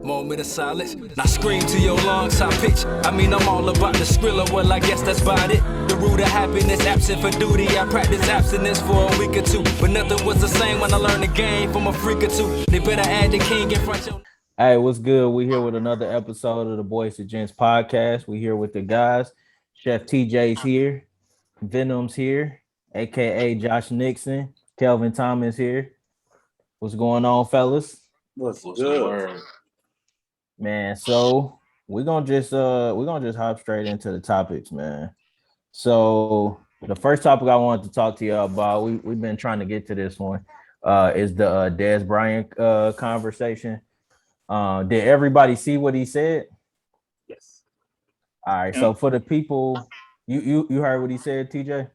Moment of silence, now scream to your lungs, high pitch. I mean, I'm all about the skrilla, well, I guess that's about it. The root of happiness, absent for duty. I practiced abstinence for a week or two, but nothing was the same when I learned the game from a freak or two. They better add the king in front of. Hey, what's good? We're here with another episode of the Boyz the Gents Podcast. We're here with the guys. Chef TJ's here. Venom's here, aka Josh Nixon. Kelvin Thomas here. What's going on, fellas? What's good? Man, so we're gonna just hop straight into the topics, man. So the first topic I wanted to talk to you about, we've been trying to get to this one, is the Dez Bryant conversation. Did everybody see what he said? Yes. All right. So for the people, you heard what he said, TJ?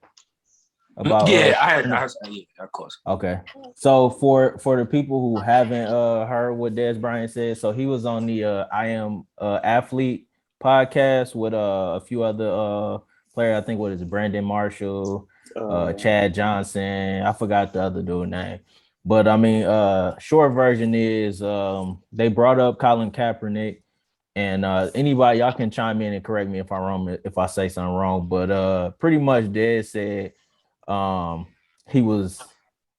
About I heard, yeah, of course. Okay. So for the people who haven't heard what Dez Bryant said, so he was on the I Am Athlete podcast with a few other players. I think what is it, Brandon Marshall, Chad Johnson. I forgot the other dude's name. But I mean, short version is they brought up Colin Kaepernick, and anybody, y'all can chime in and correct me if I'm wrong, if I say something wrong. But pretty much Dez said he was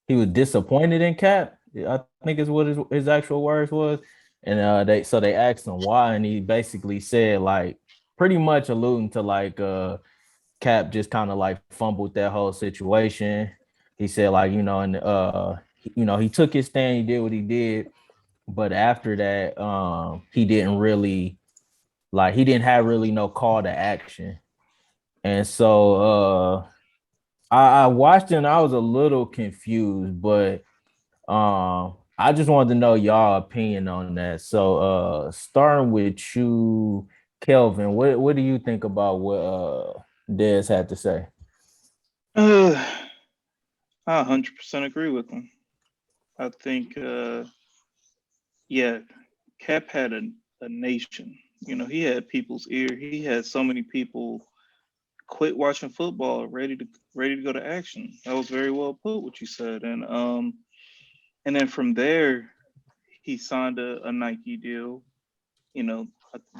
disappointed in Cap. I think is what his actual words was. And they asked him why, and he basically said, like, pretty much alluding to like Cap just kind of like fumbled that whole situation. He said, like, he took his stand, he did what he did, but after that, he didn't have really no call to action. And so I watched it and I was a little confused, but I just wanted to know y'all opinion on that. So starting with you, Kelvin, what do you think about what Dez had to say? I 100% agree with him. I think, Cap had a nation. He had people's ear. He had so many people quit watching football, ready to go to action. That was very well put, what you said. And then from there, he signed a Nike deal,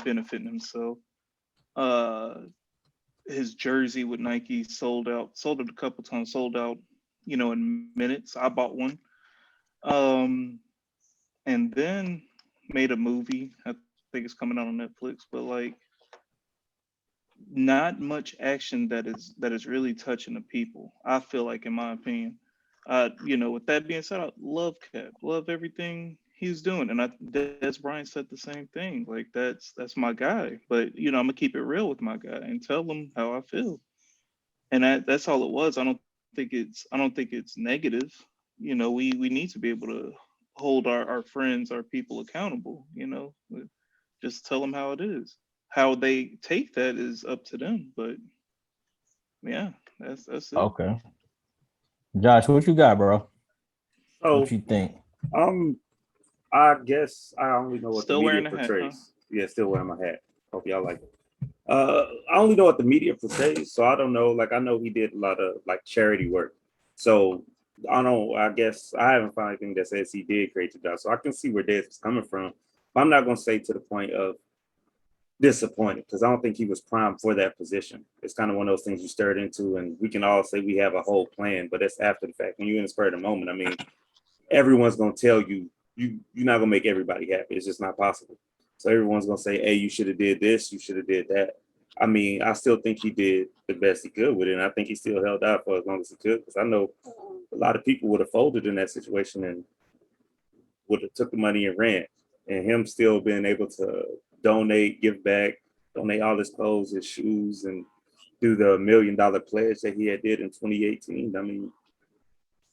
benefiting himself. His jersey with Nike sold it a couple times, sold out, in minutes. I bought one. And then made a movie. I think it's coming out on Netflix, but like, not much action that is really touching the people, I feel like, in my opinion. With that being said, I love Cap, love everything he's doing, and Dez Bryant said the same thing. Like, that's my guy, but I'm gonna keep it real with my guy and tell him how I feel, and that's all it was. I don't think it's negative. We need to be able to hold our friends, our people accountable. Just tell them how it is. How they take that is up to them, but yeah, that's it. Okay, Josh, what you got, bro? So, what you think? I guess I only know what Still the wearing media a hat, portrays. huh? Yeah, still wearing my hat. Hope y'all like it. I only know what the media portrays, so I don't know. Like, I know he did a lot of like charity work, so I don't know. I guess I haven't found anything that says he did create the job, so I can see where Dez was coming from. But I'm not gonna say to the point of disappointed, because I don't think he was primed for that position. It's kind of one of those things you stirred into, and we can all say we have a whole plan, but that's after the fact. When you're in the spur of the moment, I mean, everyone's gonna tell you're not gonna make everybody happy. It's just not possible. So everyone's gonna say, hey, you should have did this, you should have did that. I mean, I still think he did the best he could with it, and I think he still held out for as long as he could, because I know a lot of people would have folded in that situation and would have took the money and ran. And him still being able to donate, give back, donate all his clothes, his shoes, and do the $1 million pledge that he had did in 2018.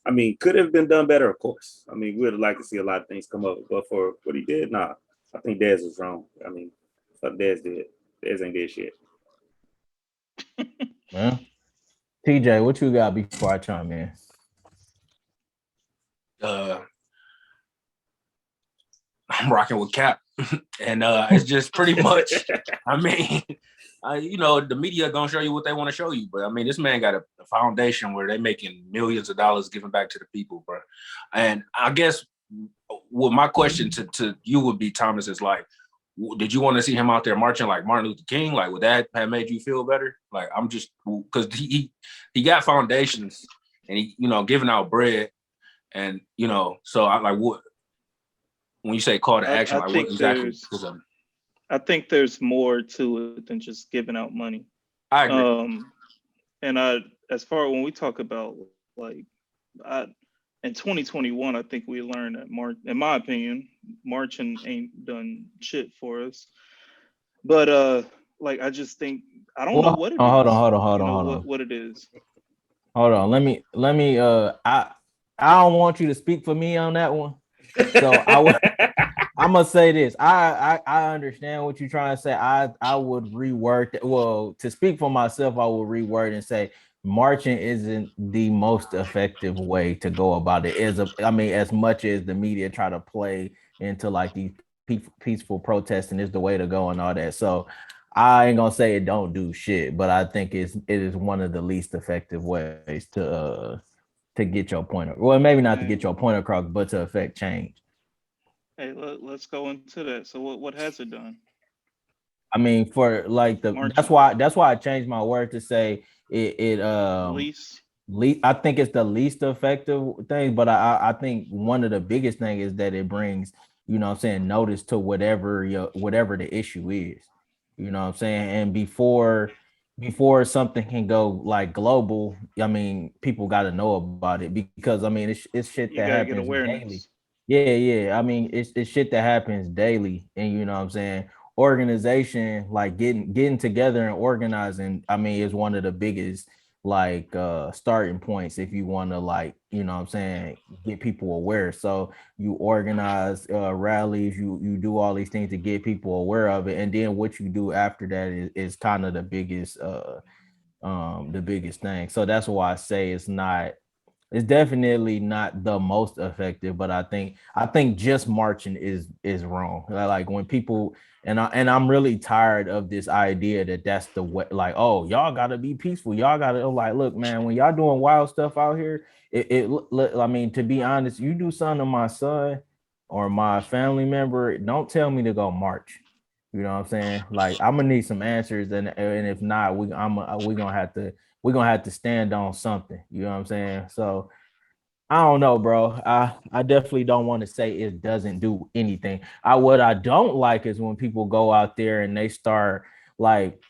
I mean, could have been done better, of course. I mean, we would have liked to see a lot of things come up, but for what he did, nah, I think Dez was wrong. I mean, what Dez did. Dez ain't did shit. Yeah. TJ, what you got before I chime in? I'm rocking with Cap, and it's just pretty much. I mean, the media gonna show you what they want to show you, but I mean, this man got a foundation where they're making millions of dollars giving back to the people, bro. And I guess well, my question to you would be, Thomas, is like, did you want to see him out there marching like Martin Luther King? Like, would that have made you feel better? Like, I'm just because he got foundations and he, giving out bread, and so I like what when you say call to action, like what exactly? I think there's more to it than just giving out money. I agree. And as far when we talk about like, in 2021, I think we learned that in my opinion, marching ain't done shit for us. But like I just think I don't know what it is. Hold on. What it is. Hold on. Let me. I don't want you to speak for me on that one. So I'm gonna say this. I understand what you're trying to say. I would reword that. Well, to speak for myself, I will reword and say marching isn't the most effective way to go about it. As much as the media try to play into like these peaceful protesting is the way to go and all that. So I ain't gonna say it don't do shit, but I think it is one of the least effective ways to get your point. Well, maybe not to get your point across, but to affect change. Hey, let's go into that. So what has it done? I mean, for like that's why I changed my word to say least. I think it's the least effective thing, but I think one of the biggest thing is that it brings, notice to whatever the issue is. You know what I'm saying? And before something can go like global, I mean, people got to know about it because I mean it's shit that happens daily. Yeah. I mean, it's shit that happens daily, and you know what I'm saying? Organization, like getting together and organizing, I mean, is one of the biggest like starting points if you want to like, you know what I'm saying, get people aware. So you organize rallies, you do all these things to get people aware of it, and then what you do after that is kind of the biggest thing. So that's why I say it's definitely not the most effective, but I think just marching is wrong. Like when people and I'm really tired of this idea that that's the way. Like, oh, y'all gotta be peaceful. Y'all gotta like, look, man. When y'all doing wild stuff out here, I mean, to be honest, you do something to my son or my family member, don't tell me to go march. You know what I'm saying? Like, I'm gonna need some answers, and if not, we're gonna have to stand on something. You know what I'm saying? So I don't know, bro. I definitely don't want to say it doesn't do anything. What I don't like is when people go out there and they start like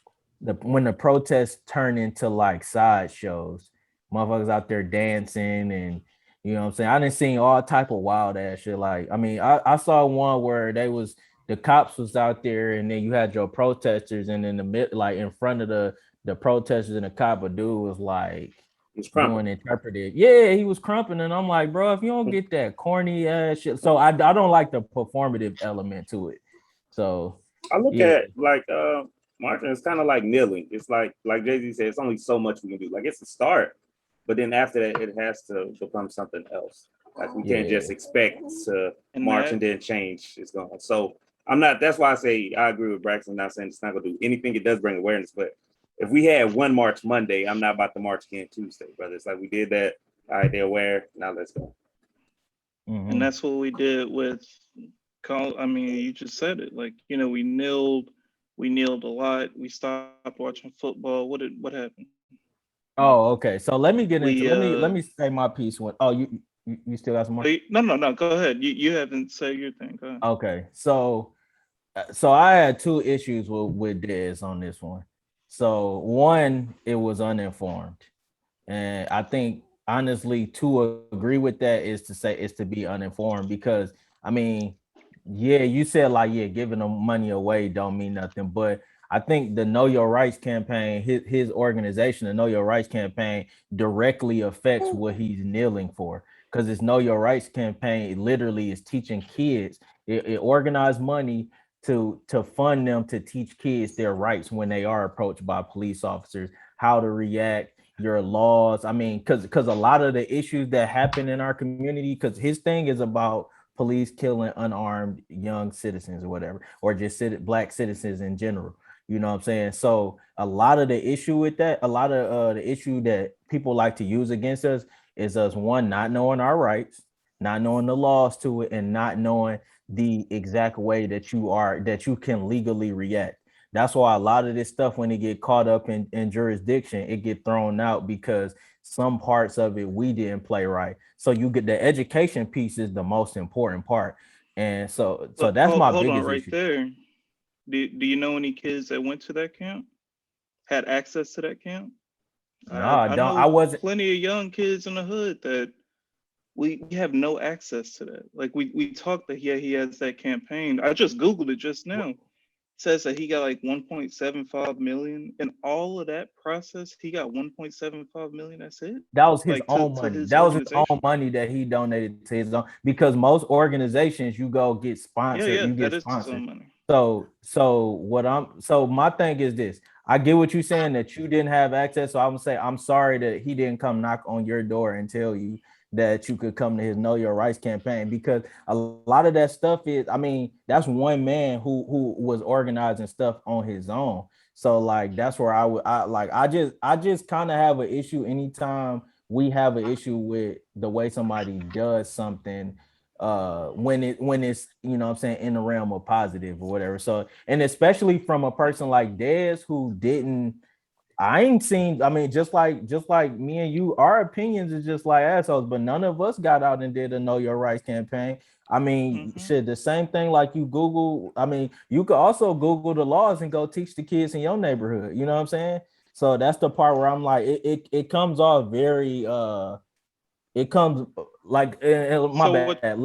when the protests turn into like sideshows, motherfuckers out there dancing and you know what I'm saying. I didn't see all type of wild ass shit. Like, I mean, I saw one where the cops was out there and then you had your protesters and in the mid like in front of the protesters and the cop, a dude was like doing interpreted. Yeah, he was crumping, and I'm like, bro, if you don't get that corny ass shit, so I don't like the performative element to it. So I look at like Martin is kind of like kneeling. It's like Jay-Z said, it's only so much we can do. Like it's a start, but then after that, it has to become something else. Like we can't just expect to march and then change. It's going. So I'm not. That's why I say I agree with Braxton. Not saying it's not gonna do anything. It does bring awareness, but if we had one march Monday, I'm not about to march again Tuesday, brother. It's like we did that. All right, they're aware. Now let's go. Mm-hmm. And that's what we did with. I mean, you just said it. Like, you know, we kneeled a lot. We stopped watching football. What happened? Oh, okay. So let me get into. Let me say my piece. Oh, you still got some more? No. Go ahead. You haven't said your thing. Go ahead. Okay. So I had two issues with Dez on this one. So one, it was uninformed, and I think honestly to agree with that is to be uninformed because I mean, yeah, you said like giving them money away don't mean nothing, but I think the Know Your Rights campaign, his organization, the Know Your Rights campaign, directly affects what he's kneeling for because his Know Your Rights campaign literally is teaching kids. It organized money to fund them to teach kids their rights when they are approached by police officers, how to react, your laws. I mean, because a lot of the issues that happen in our community, because his thing is about police killing unarmed young citizens or whatever, or just black citizens in general. You know what I'm saying? So a lot of the issue with that, a lot of the issue that people like to use against us is us, one, not knowing our rights, not knowing the laws to it, and not knowing the exact way that you can legally react. That's why a lot of this stuff, when it get caught up in jurisdiction, it get thrown out because some parts of it we didn't play right. So you get the education piece is the most important part. And so But that's my hold on biggest right issue. there. Do you know any kids that went to that camp? Had access to that camp? No, I I don't. I know wasn't. plenty of young kids in the hood that we have no access to that. Like we talked that, yeah, he has that campaign. I just Googled it just now. Says that he got like 1.75 million. In all of that process, he got 1.75 million. That's it. That was his Like own to money. his That was his own organization. money that he donated to his own. Because most organizations, you go get Yeah, sponsored, yeah, you that get is his sponsored. own money. So my thing is this. I get what you're saying that you didn't have access. So I'm gonna say I'm sorry that he didn't come knock on your door and tell you that you could come to his Know Your Rights campaign, because a lot of that stuff is, I mean, that's one man who was organizing stuff on his own. So like that's where I just kind of have an issue anytime we have an issue with the way somebody does something, when it's, what I'm saying, in the realm of positive or whatever. So, and especially from a person like Dez who didn't, I ain't seen, I mean, just like me and you, our opinions is just like assholes, but none of us got out and did a Know Your Rights campaign. I mean, Hmm. shit, the same thing like you Google, I mean, you could also Google the laws and go teach the kids in your neighborhood. You know what I'm saying? So that's the part where I'm like, it comes off very it comes like my So bad.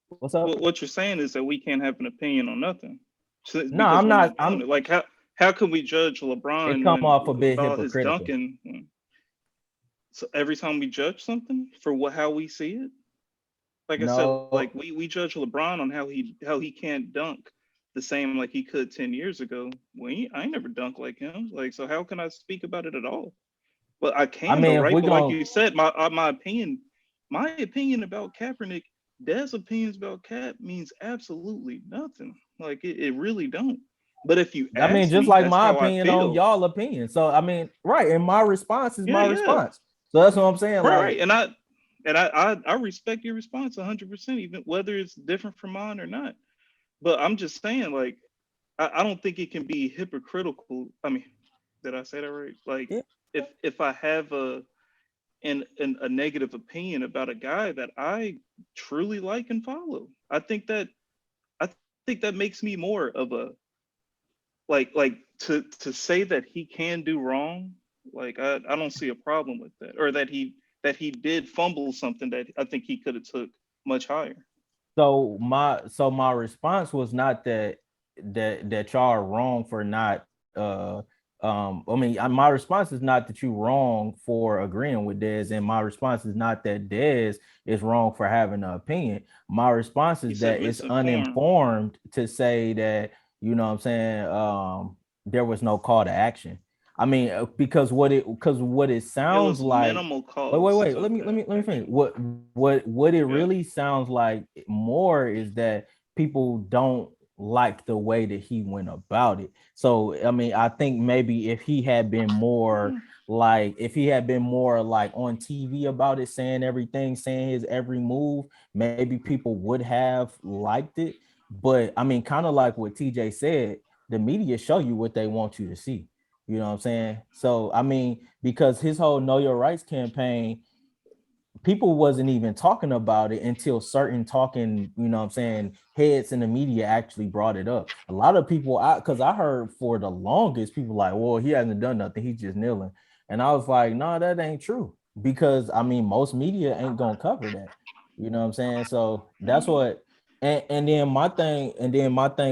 What's up? what you're saying is that we can't have an opinion on nothing, No, because I'm we're not. not doing it. Like how can we judge It LeBron come when off a bit about his hypocritical. dunking? So every time we judge something for how we see it, like I said, like No, we judge LeBron on how he can't dunk the same like he could 10 years ago. I ain't never dunked like him. Like, so how can I speak about it at all? But I I can though, mean, if right? we're But like gonna, you said, my opinion about Kaepernick, Dez opinions about Cap means absolutely nothing. Like it really don't. But if you I mean, ask just me, like that's my how I opinion on feel. y'all opinion. So I mean, right, and my response is Yeah, my yeah. response. So that's what I'm saying. Right, right. Like, And I respect your response 100%, even whether it's different from mine or not. But I'm just saying, like, I don't think it can be hypocritical. I mean, did I say that right? Like, yeah. if I have a negative opinion about a guy that I truly like and follow, I think that makes me more of a like to say that he can do wrong. Like I don't see a problem with that, or that he did fumble something that I think he could have took much higher. So my response was not that y'all are wrong for not I mean, my response is not that you wrong for agreeing with Dez, and my response is not that Dez is wrong for having an opinion. My response He is said that it's misinformed. uninformed to say that, what I'm saying, there was no call to action. I mean, because what it It sounds was like. minimal Wait. calls Let to me let that me let me finish. action. What it Yeah. really sounds like more is that people don't like the way that he went about it. So I mean, I think maybe if he had been more like on TV about it, saying everything, saying his every move, maybe people would have liked it. But I mean, kind of like what TJ said, the media show you what they want you to see. You know what I'm saying? So I mean, because his whole Know Your Rights campaign, people wasn't even talking about it until certain talking, what I'm saying, heads in the media actually brought it up. A lot of people, because I heard for the longest, people like, well, he hasn't done nothing, he's just kneeling. And I was like, no, that ain't true. Because I mean, most media ain't gonna cover that. You know what I'm saying? So that's Mm. what. And then my thing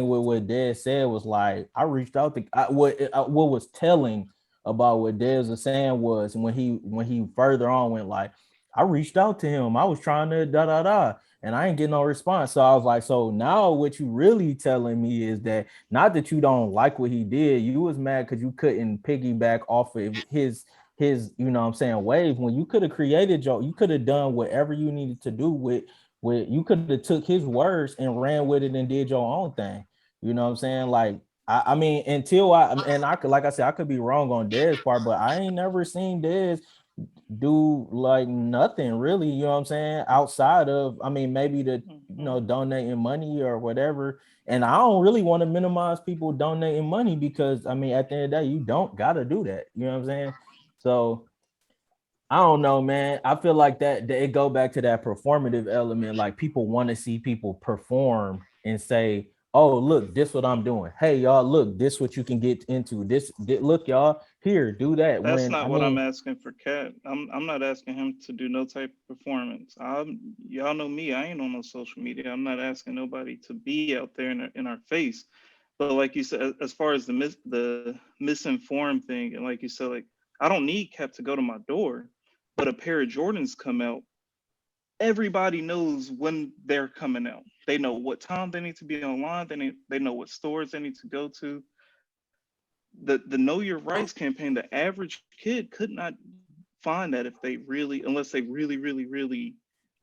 with what Dez said was like, I reached out to what was telling about what Dez was saying was when he further on went like, I reached out to him. I was trying to and I ain't getting no response. So I was like, so now what you really telling me is that not that you don't like what he did, you was mad because you couldn't piggyback off of his, what I'm saying, wave, when you could have you could have done whatever you needed to do with you could have took his words and ran with it and did your own thing. You know what I'm saying? Like I mean, until I could, like I said, I could be wrong on Dez part, but I ain't never seen Dez do like nothing really, you know what I'm saying? Outside of, I mean, maybe donating money or whatever. And I don't really want to minimize people donating money because I mean, at the end of the day, you don't gotta do that. You know what I'm saying? So I don't know, man. I feel like that it go back to that performative element. Like people want to see people perform and say, "Oh, look, this what I'm doing. Hey, y'all, look, this what you can get into. Look, y'all, here, do that." That's When I not what I'm mean, asking for Cat. I'm not asking him to do no type of performance. Y'all know me. I ain't on no social media. I'm not asking nobody to be out there in our face. But like you said, as far as the misinformed thing, and like you said, like I don't need Cap to go to my door, but a pair of Jordans come out. Everybody knows when they're coming out. They know what time they need to be online. They know what stores they need to go to. The Know Your Rights campaign, the average kid could not find that if they really, unless they really, really, really,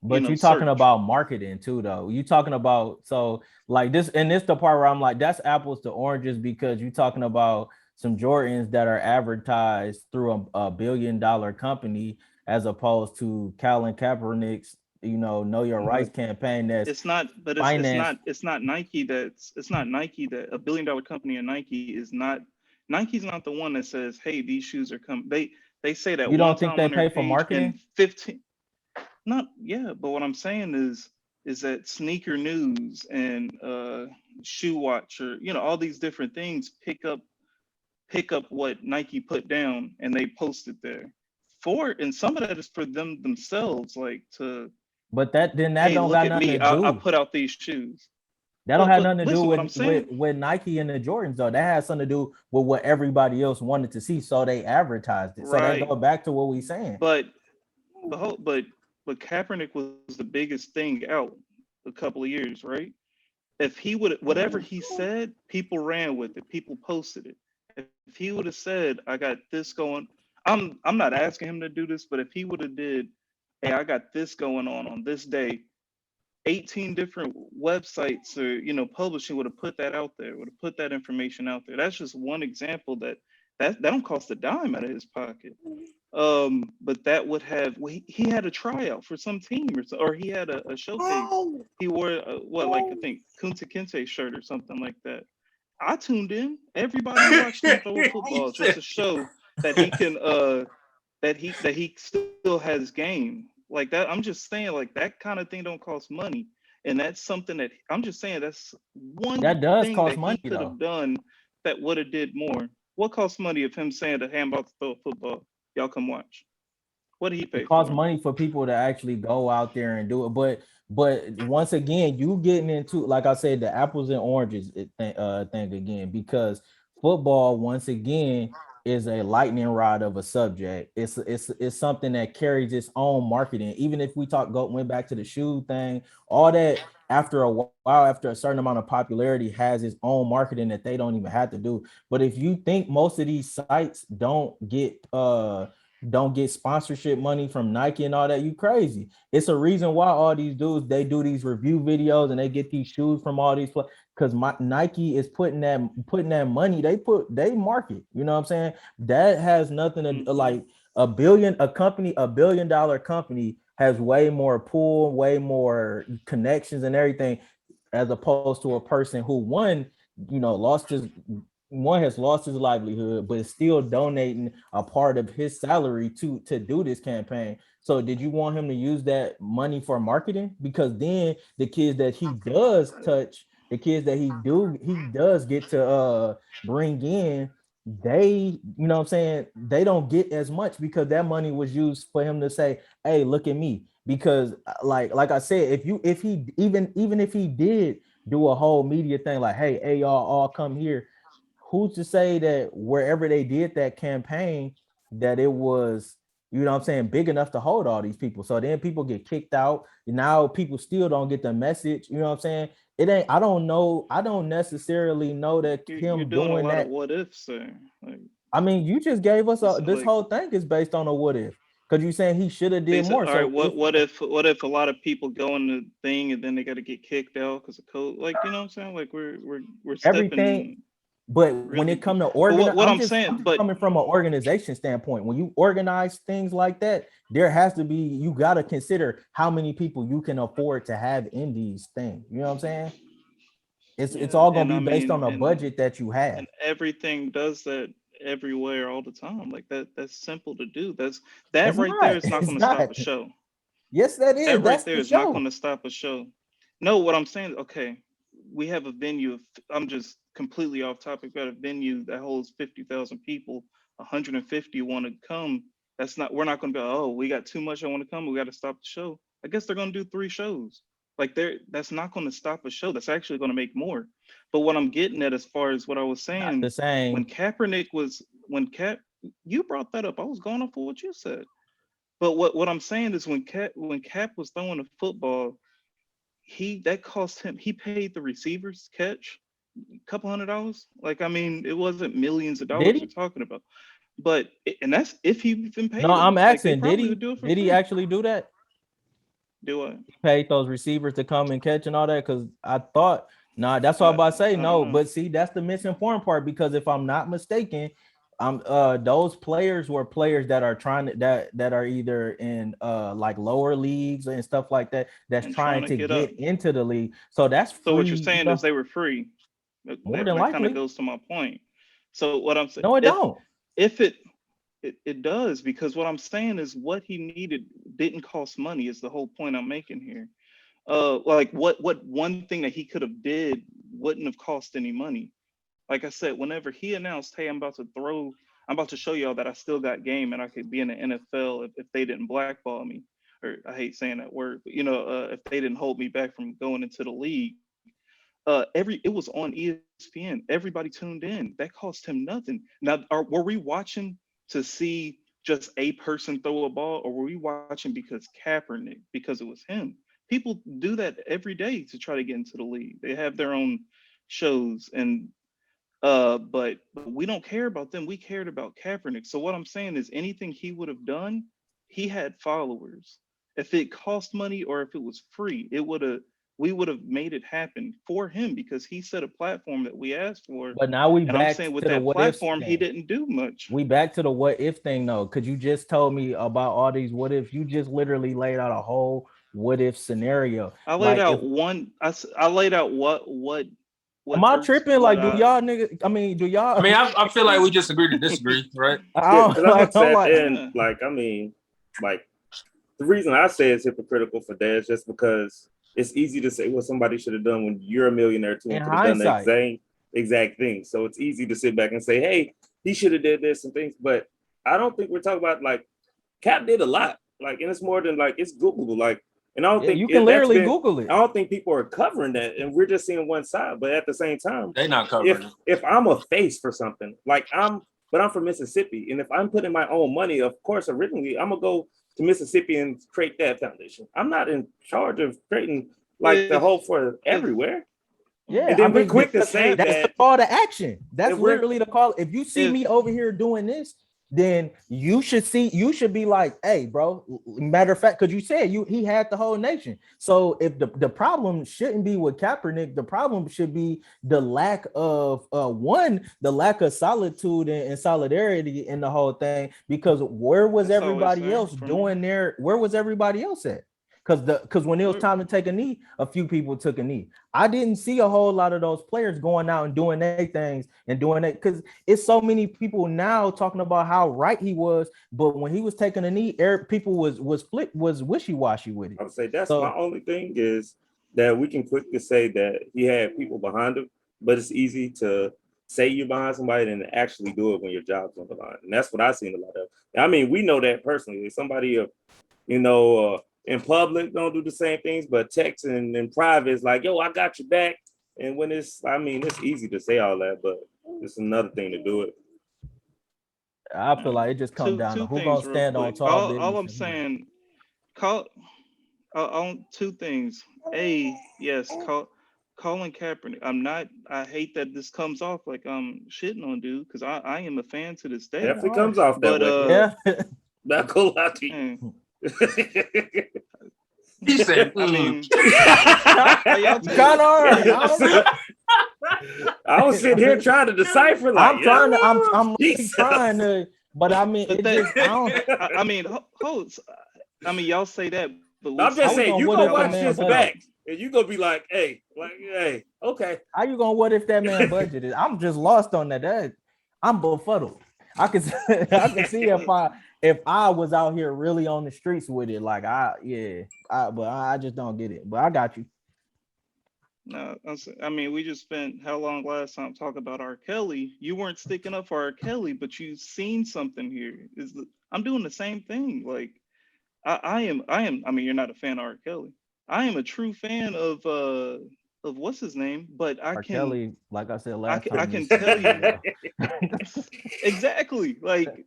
but you talking search. about marketing too, though. You talking about so like this, and this the part where I'm like, that's apples to oranges because you talking about some Jordans that are advertised through a $1 billion company as opposed to Colin Kaepernick's, Know Your Rights campaign that's It's not, but financed. it's not Nike it's not Nike that $1 billion company and Nike's not the one that says, hey, these shoes are coming. They say that You one don't think time they on their pay for page marketing? and 15. Not yeah, but what I'm saying is that Sneaker News and Shoe Watch or all these different things pick up what Nike put down and they post it there. And some of that is for them themselves, like to But that hey, don't look got at nothing me, to I do. put out these shoes. That don't But have nothing to do listen, what I'm with saying, Nike and the Jordans though. That has something to do with what everybody else wanted to see, so they advertised it. So that right? goes back to what we saying. But but Kaepernick was the biggest thing out a couple of years, right? If he would whatever he said, people ran with it, people posted it. If he would have said, I got this going, I'm not asking him to do this, but if he would have did, hey, I got this going on this day, 18 different websites or publishing would have put that out there, would have put that information out there. That's just one example that don't cost a dime out of his pocket. But that would have he had a tryout for some team or he had a showcase. He wore like I think Kunta Kinte shirt or something like that. I tuned in. Everybody watched him throw a football just to show that he can that he still has game. Like that, I'm just saying like that kind of thing don't cost money. And that's something that I'm just saying that's one That does thing cost that he money could though. have done that would have did more. What costs money of him saying to hey, I'm about to throw a football? Y'all come watch. What did he It pay costs for? money for people to actually go out there and do it. But once again, you getting into, like I said, the apples and oranges thing again, because football once again is a lightning rod of a subject. It's something that carries its own marketing. Even if we went back to the shoe thing, all that after a while, after a certain amount of popularity, has its own marketing that they don't even have to do. But if you think most of these sites don't get sponsorship money from Nike and all that, you crazy. It's a reason why all these dudes, they do these review videos and they get these shoes from all these, because Nike is putting that money, they market, you know what I'm saying? That has nothing to like a $1 billion company has way more pull, way more connections and everything, as opposed to a person who has lost his livelihood, but is still donating a part of his salary to do this campaign. So did you want him to use that money for marketing? Because then the kids that he does touch, the kids that he does get to bring in, they, you know what I'm saying, they don't get as much because that money was used for him to say, hey, look at me. Because like I said, if he even if he did do a whole media thing like, hey, y'all all come here, who's to say that wherever they did that campaign, that it was, you know what I'm saying, big enough to hold all these people? So then people get kicked out. Now people still don't get the message. You know what I'm saying? It ain't, I don't know. I don't necessarily know that You're him doing a doing lot of that. what ifs there. Like I mean, you just gave us this like whole thing is based on a what if, because you saying he should have they did said, more. all right, So if what if a lot of people go in the thing and then they got to get kicked out because of code? Like, you know what I'm saying? Like we're everything stepping. But Really when it do. comes to What I'm just saying, but coming from an organization standpoint, when you organize things like that, there has to be, you got to consider how many people you can afford to have in these things. You know what I'm saying? It's yeah, all gonna and be I based mean, on a budget that you have. and everything does that everywhere all the time. Like that. That's simple to do. It's That right there not. is not It's going to stop not. a show. Yes, that is. That right That's there the is not going show. to stop a show. No, what I'm saying, okay, we have a venue. I'm just completely off topic. We got a venue that holds 50,000 people. 150 want to come. That's not. We're not going to go. Oh, we got too much. I want to come. We got to stop the show. I guess they're going to do 3 shows. Like that's not going to stop a show. That's actually going to make more. But what I'm getting at, as far as what I was Not saying, the same. when you brought that up, I was going off of what you said. But what I'm saying is when Cap was throwing the football, that cost him. He paid the receivers catch a couple $100. Like, I mean, it wasn't millions of Did dollars you're he? talking about. But and that's if he even paid No, I'm them. Like they asking, did probably he? would do it for Did he free. actually do that? Do I? He paid those receivers to come and catch and all that? Because I thought, nah, that's what I'm about to say. I don't No, know. but see, that's the misinformed part. Because if I'm not mistaken, those players were players that are trying to that are either in like lower leagues and stuff like that, that's And trying to get up. get into the league. So that's free. So what you're You saying know, is they were free. more than That kind likely. of goes to my point. So what I'm saying, No, it don't. if it does, because what I'm saying is what he needed didn't cost money is the whole point I'm making here. Like what one thing that he could have did wouldn't have cost any money. Like I said, whenever he announced, hey, I'm about to show y'all that I still got game and I could be in the NFL if they didn't blackball me, or I hate saying that word, but if they didn't hold me back from going into the league. It was on ESPN. Everybody tuned in. That cost him nothing. Now, were we watching to see just a person throw a ball, or were we watching because because it was him? People do that every day to try to get into the league. They have their own shows, and but we don't care about them. We cared about Kaepernick. So what I'm saying is, anything he would have done, he had followers. If it cost money or if it was free, we would have made it happen for him because he set a platform that we asked for. But now we And I'm back saying with to the that what if platform, he didn't do much. We back to the what if thing though, because you just told me about all these what if. You just literally laid out a whole what if scenario. I laid Like, out I laid out what am I hurts, tripping? what Like, do y'all nigga? I mean, do y'all? I mean, I feel like we just agree to disagree, right? Yeah, because I'm like, I'm upset. like, And like, I mean, like the reason I say it's hypocritical for Dez just because it's easy to say what somebody should have done when you're a millionaire too and In could have done the hindsight. exact thing. So it's easy to sit back and say, hey, he should have did this and things. But I don't think we're talking about like Cap did a lot. Like, and it's more than like it's Google. Like, and I don't think you can literally Google it. I don't think people are covering that, and we're just seeing one side. But at the same time, They not covering it. if I'm a face for something, like I'm from Mississippi, and if I'm putting my own money, of course, originally I'm gonna go to Mississippi and create that foundation. I'm not in charge of creating like the whole for everywhere. Yeah, and then we're quick to say that's that the call to action. That's we're- literally the call. If you see me over here doing this, then you should be like, hey, bro. Matter of fact, because you said he had the whole nation. So if the problem shouldn't be with Kaepernick, the problem should be the lack of the lack of solitude and solidarity in the whole thing. Because where was everybody else doing there? Where was everybody else at? Because when it was time to take a knee, a few people took a knee. I didn't see a whole lot of those players going out and doing their things and doing it because it's so many people now talking about how right he was, but when he was taking a knee, people was wishy-washy with it. I would say that's my only thing is that we can quickly say that he had people behind him, but it's easy to say you're behind somebody and actually do it when your job's on the line, and that's what I've seen a lot of. I mean, we know that personally. Somebody, in public don't do the same things, but text and in private is like, yo, I got your back. And when it's easy to say all that, but it's another thing to do it. I feel like it just comes down to who's gonna stand on tall business. All I'm saying, on 2 things. Yes, Colin Kaepernick. I hate that this comes off like I'm shitting on dude because I am a fan to this day. Definitely comes off that way. Yeah. Not gonna lie to you. He said, I mean, I was sitting here trying to decipher. Like, I'm trying to. I'm Jesus. trying to. But I mean, But it that- just. I don't. I mean, I mean, y'all say that, but I'm just saying, you what gonna if the watch man this budget? back, and you gonna be like, hey, okay. How you gonna what if that man budget is? I'm just lost on that. I'm befuddled. I can see if I was out here really on the streets with it, like but I just don't get it. But I got you. No, I mean, we just spent how long last time talking about R. Kelly? You weren't sticking up for R. Kelly, but you seen something here. I'm doing the same thing. Like I am. I mean, you're not a fan of R. Kelly. I am a true fan of what's his name, but R. Kelly, like I said last time, I can tell you exactly. Like,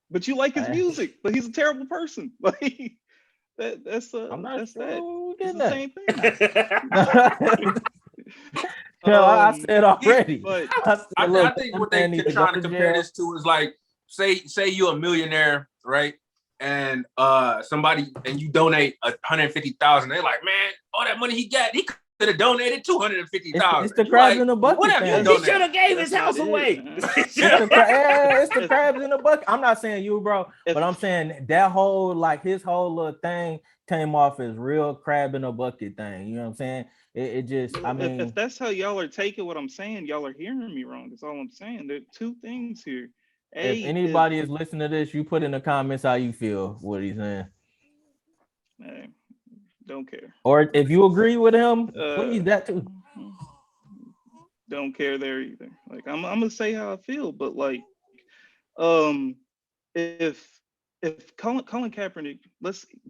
but you like his music, but he's a terrible person. Like that's I'm not that's sure that. who It's did the that. same thing. No, I said already. But I think what they're trying to compare this to is like, say you're a millionaire, right? And somebody and you donate 150,000. They're like, man, all that money he got, he could have donated 250,000. It's the crabs in the bucket. What have you He done? should have gave his house away. It's the crabs in the bucket. I'm not saying you, bro, but I'm saying that whole his whole little thing came off as real crab in a bucket thing. You know what I'm saying? It just, I mean, if that's how y'all are taking what I'm saying, y'all are hearing me wrong. That's all I'm saying. There are two things here. if anybody is listening to this, you put in the comments how you feel, what he's saying. Hey, don't care. Or if you agree with him, please, that too. Don't care there either. Like I'm gonna say how I feel, but like, if Colin Kaepernick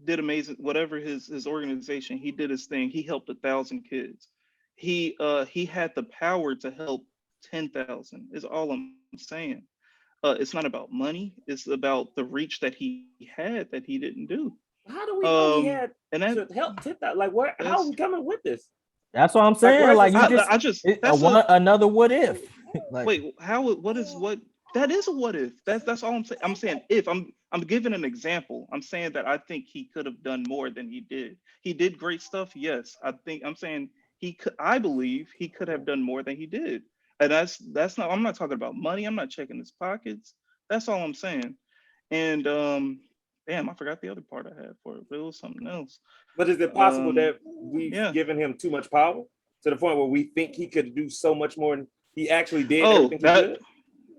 did amazing, whatever his organization, he did his thing. He helped 1,000 kids. He had the power to help 10,000. Is all I'm saying. It's not about money. It's about the reach that he had that he didn't do. How do we know he had and that, to help tip that? Like, where? How are we coming with this? That's what I'm saying. Like, another what if? Like, wait, what is what? That is a what if. That's all I'm saying. I'm saying if I'm giving an example. I'm saying that I think he could have done more than he did. He did great stuff. Yes, I'm saying he could. I believe he could have done more than he did. And that's not. I'm not talking about money. I'm not checking his pockets. That's all I'm saying. And damn, I forgot the other part I had for it, but it was something else. But is it possible that we've given him too much power to the point where we think he could do so much more than he actually did?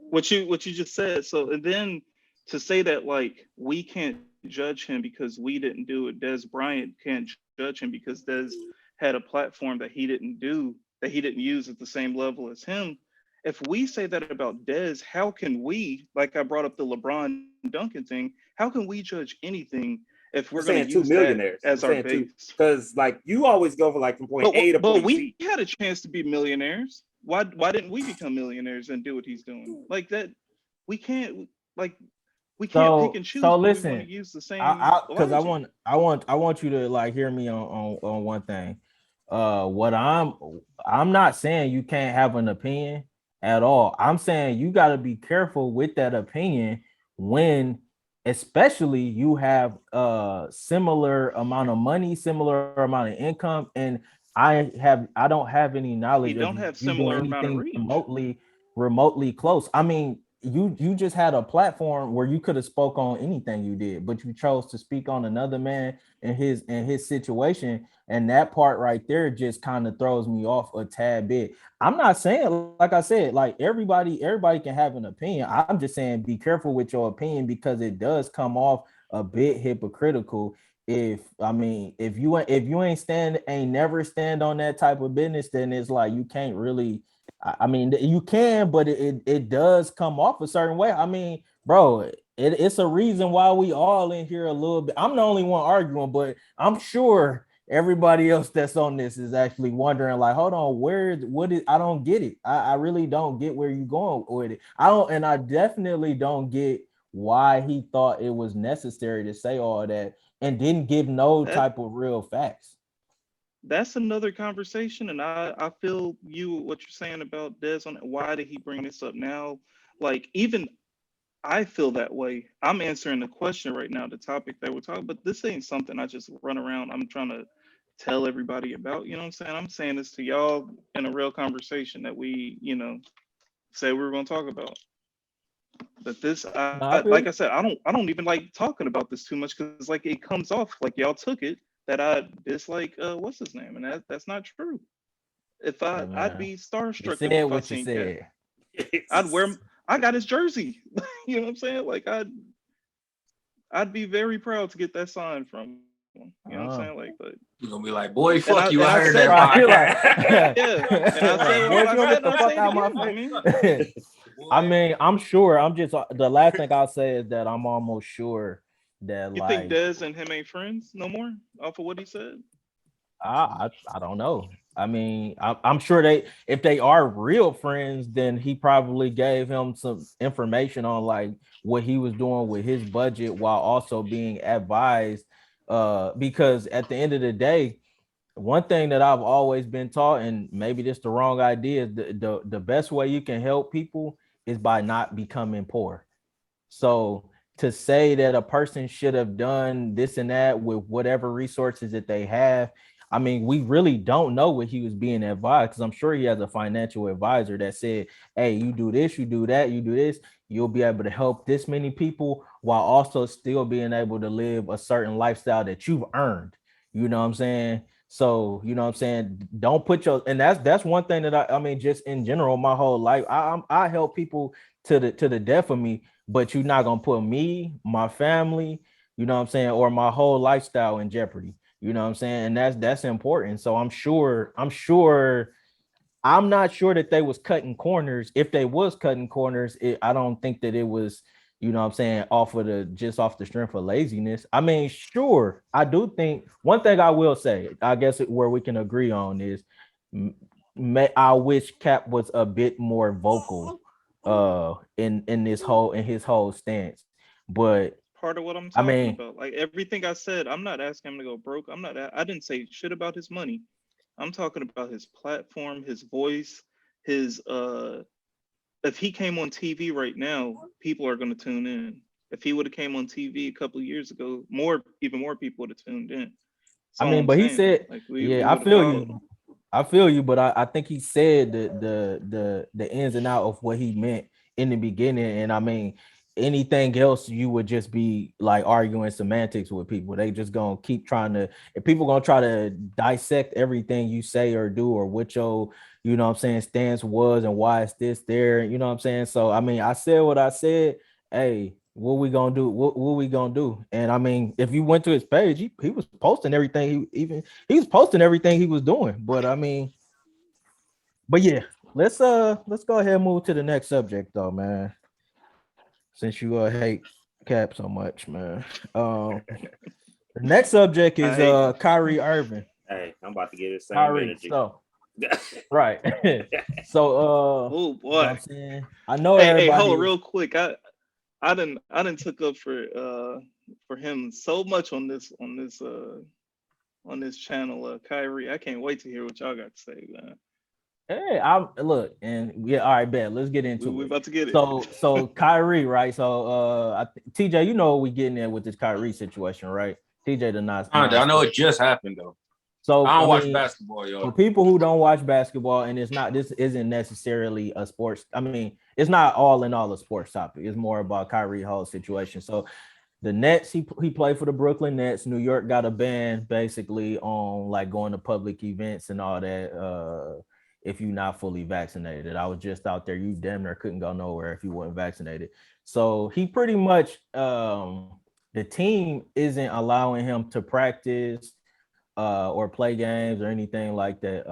What you just said. So, and then to say that like we can't judge him because we didn't do it. Dez Bryant can't judge him because Dez had a platform that he didn't use at the same level as him. If we say that about Dez, how can we, like I brought up the LeBron Duncan thing, how can we judge anything if we're going to use that as our base? Because like you always go for like from point A to point B. But we had a chance to be millionaires. Why didn't we become millionaires and do what he's doing? Like that, we can't pick and choose. So listen, we want to use the same because I want you to like hear me on one thing. What I'm not saying you can't have an opinion at all. I'm saying you got to be careful with that opinion when, especially, you have a similar amount of money, similar amount of income, and I don't have any knowledge. You don't have similar amount of reach. remotely close. I mean, you just had a platform where you could have spoke on anything you did, but you chose to speak on another man and his situation, and that part right there just kind of throws me off a tad bit. I'm not saying, like I said, like everybody can have an opinion. I'm just saying be careful with your opinion because it does come off a bit hypocritical. If you ain't never stand on that type of business, then it's like you can't really. I mean, you can, but it does come off a certain way. I mean, bro, it's a reason why we all in here a little bit. I'm the only one arguing, but I'm sure everybody else that's on this is actually wondering, like, hold on, I don't get it. I really don't get where you're going with it. I definitely don't get why he thought it was necessary to say all that and didn't give no type of real facts. That's another conversation, and I feel what you're saying about Dez on why did he bring this up now? Like, even I feel that way. I'm answering the question right now, the topic that we're talking, but this ain't something I just run around. I'm trying to tell everybody about. You know what I'm saying? I'm saying this to y'all in a real conversation that we, say we were going to talk about. But this, like I said, I don't even like talking about this too much because like it comes off like y'all took it that I dislike what's his name, and that's not true. If I'd be starstruck if I seen Cat. I got his jersey. You know what I'm saying? Like I'd be very proud to get that signed from him. You know what I'm saying? Like, but you're gonna be like, boy, fuck you. I heard said, that yeah. And I said, Boy, what you I get said, the fuck out of my face. I mean, I'm sure. I'm just the last thing I'll say is that I'm almost sure that You think Dez and him ain't friends no more off of what he said? I don't know. I mean, I'm sure if they are real friends, then he probably gave him some information on like what he was doing with his budget while also being advised. Because at the end of the day, one thing that I've always been taught, and maybe this the wrong idea, is the best way you can help people is by not becoming poor. So to say that a person should have done this and that with whatever resources that they have, I mean, we really don't know what he was being advised because I'm sure he has a financial advisor that said, hey, you do this, you do that, you do this, you'll be able to help this many people while also still being able to live a certain lifestyle that you've earned. You know what I'm saying? So, you know what I'm saying? Don't put your, and that's one thing that I mean, just in general, my whole life, I help people to the death of me, but you're not gonna put me, my family, you know what I'm saying, or my whole lifestyle in jeopardy. You know what I'm saying? And that's important. So I'm not sure that they was cutting corners. If they was cutting corners, I don't think that it was, you know what I'm saying, off the strength of laziness. I mean, sure, I do think one thing I will say, I guess where we can agree on is I wish Cap was a bit more vocal in his whole stance. But part of what I'm I talking mean, about. Like everything I said, I'm not asking him to go broke. I didn't say shit about his money. I'm talking about his platform, his voice, his if he came on TV right now, people are going to tune in. If he would have came on TV a couple of years ago, even more people would have tuned in. I mean, but he said, like yeah, I feel you. I feel you, but I think he said the ins and out of what he meant in the beginning. And I mean, anything else you would just be like arguing semantics with people. They just gonna keep trying to, if people gonna try to dissect everything you say or do or what your, you know what I'm saying, stance was and why it's this there, you know what I'm saying? So I mean, I said what I said. Hey, what we gonna do? What we gonna do? And I mean, if you went to his page, he was posting everything. He was posting everything he was doing. But I mean, but yeah, let's go ahead and move to the next subject though, man. Since you hate Cap so much, man. The next subject is Kyrie Irving. Hey, I'm about to get his same Kyrie, energy. so right. So oh boy, you know I'm saying, I know hey, everybody. Hey, hold real quick. I didn't took up for him so much on this channel, Kyrie. I can't wait to hear what y'all got to say, man. Hey, I look, and yeah, all right, bet. Let's get into it. We're about to get it. So Kyrie, right? So TJ, you know what we getting there with this Kyrie situation, right? TJ the not. I know it just happened though. So I don't watch basketball, yo. For people who don't watch basketball, and this isn't necessarily a sports. I mean, it's not all in all a sports topic. It's more about Kyrie whole situation. So the Nets, he played for the Brooklyn Nets. New York got a ban basically on like going to public events and all that. If you're not fully vaccinated, I was just out there. You damn near couldn't go nowhere if you weren't vaccinated. So he pretty much the team isn't allowing him to practice or play games or anything like that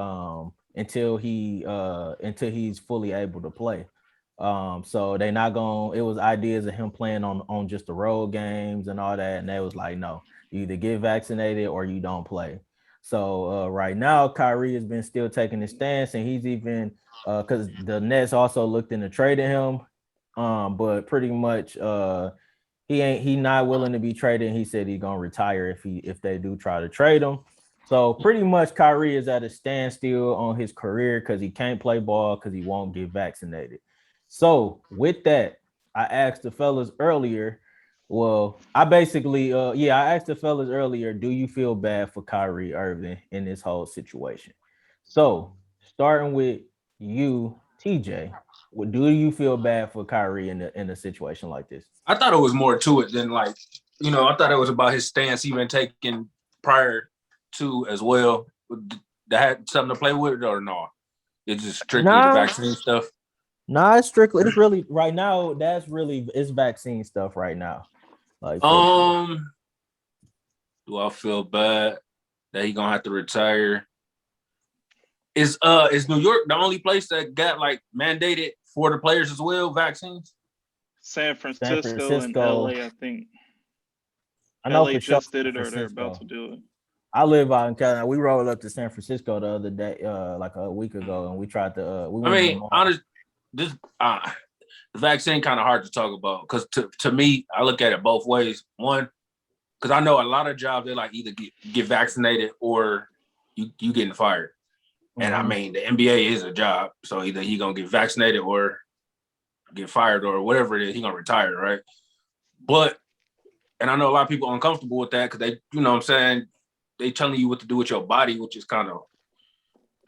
until he's fully able to play. So they not going. It was ideas of him playing on just the road games and all that, and they was like, no, you either get vaccinated or you don't play. So right now, Kyrie has been still taking his stance, and he's even because the Nets also looked into trading him, but pretty much he not willing to be traded. He said he's gonna retire if they do try to trade him. So pretty much Kyrie is at a standstill on his career because he can't play ball because he won't get vaccinated. So with that, I asked the fellas earlier, Well, I basically, I asked the fellas earlier, do you feel bad for Kyrie Irving in this whole situation? So, starting with you, TJ, do you feel bad for Kyrie in a situation like this? I thought it was more to it than like, I thought it was about his stance he been taking prior to as well. That had something to play with or no? It's just strictly the Nah, vaccine stuff. nah, it's really right now. It's vaccine stuff right now. Like for sure. Do I feel bad that he gonna have to retire? Is New York the only place that got like mandated for the players as well, vaccines? San San Francisco and Francisco. LA, I think. I know LA for sure just did San it or they're about to Francisco. do it. I live out in California. We rolled up to San Francisco the other day, like a week ago, and we tried to we I went in the mean, mall. honest, this the vaccine kind of hard to talk about because to me, I look at it both ways. One, because I know a lot of jobs they like either get vaccinated or you getting fired. And I mean, the NBA is a job, so either he gonna get vaccinated or get fired or whatever it is, he gonna retire, right? But and I know a lot of people are uncomfortable with that because they, what I'm saying, they telling you what to do with your body, which is kind of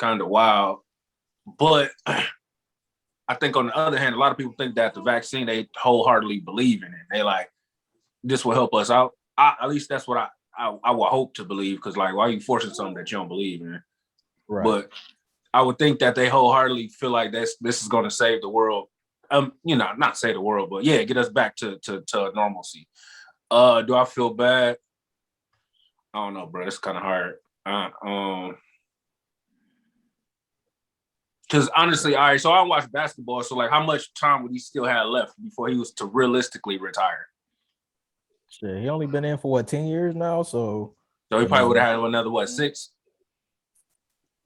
wild. But I think on the other hand, a lot of people think that the vaccine they wholeheartedly believe in it. They like this will help us out. At least that's what I would hope to believe because like why are you forcing something that you don't believe in? Right. But I would think that they wholeheartedly feel like this is going to save the world. Not save the world, but yeah, get us back to normalcy. Do I feel bad? I don't know, bro. It's kind of hard. Because honestly, all right. So I watch basketball. So like, how much time would he still have left before he was to realistically retire? Shit, he only been in for 10 years now, so He probably would have had another 6.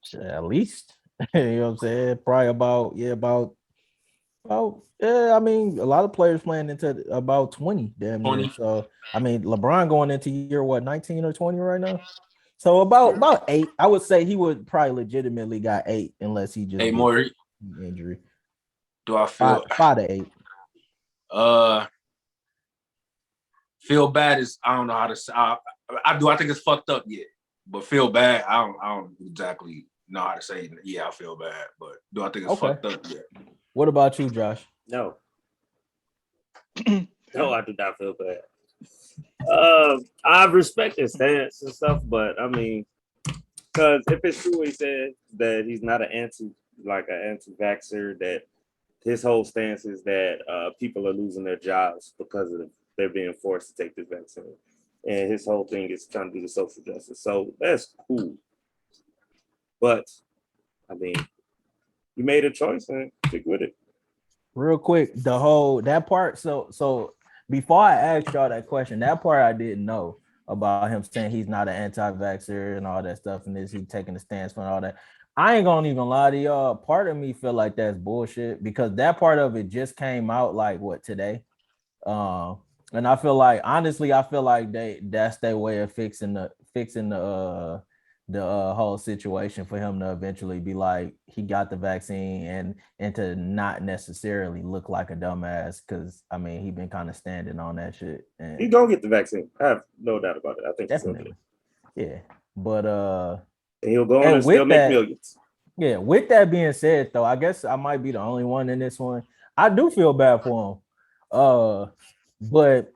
Shit, at least. You know what I'm saying? Probably about yeah. I mean, a lot of players playing into about 20, damn near. 20. So I mean, LeBron going into year 19 or 20 right now. So about 8. I would say he would probably legitimately got 8 unless he just 8 more. injury. Do I feel 5 to 8? Feel bad is I don't know how to say. I think it's fucked up yet, but feel bad. I don't exactly know how to say. Yeah, I feel bad, but do I think it's fucked up yet? What about you, Josh? No. No, I do not feel bad. I respect his stance and stuff, but I mean, because if it's true, he said that he's not an anti-vaxxer, that his whole stance is that people are losing their jobs because of they're being forced to take this vaccine, and his whole thing is trying to do the social justice. So that's cool, but I mean, you made a choice and stick with it. Real quick, that part. So before I asked y'all that question, that part I didn't know about him saying he's not an anti-vaxxer and all that stuff, and is he taking a stance for all that. I ain't gonna even lie to y'all. Part of me feel like that's bullshit because that part of it just came out like today. And I feel like honestly, that's their way of fixing the whole situation for him to eventually be like he got the vaccine and to not necessarily look like a dumbass because I mean he been kind of standing on that shit. And he gonna get the vaccine. I have no doubt about it. I think definitely, yeah. But and he'll go on and still make millions. Yeah. With that being said, though, I guess I might be the only one in this one. I do feel bad for him. But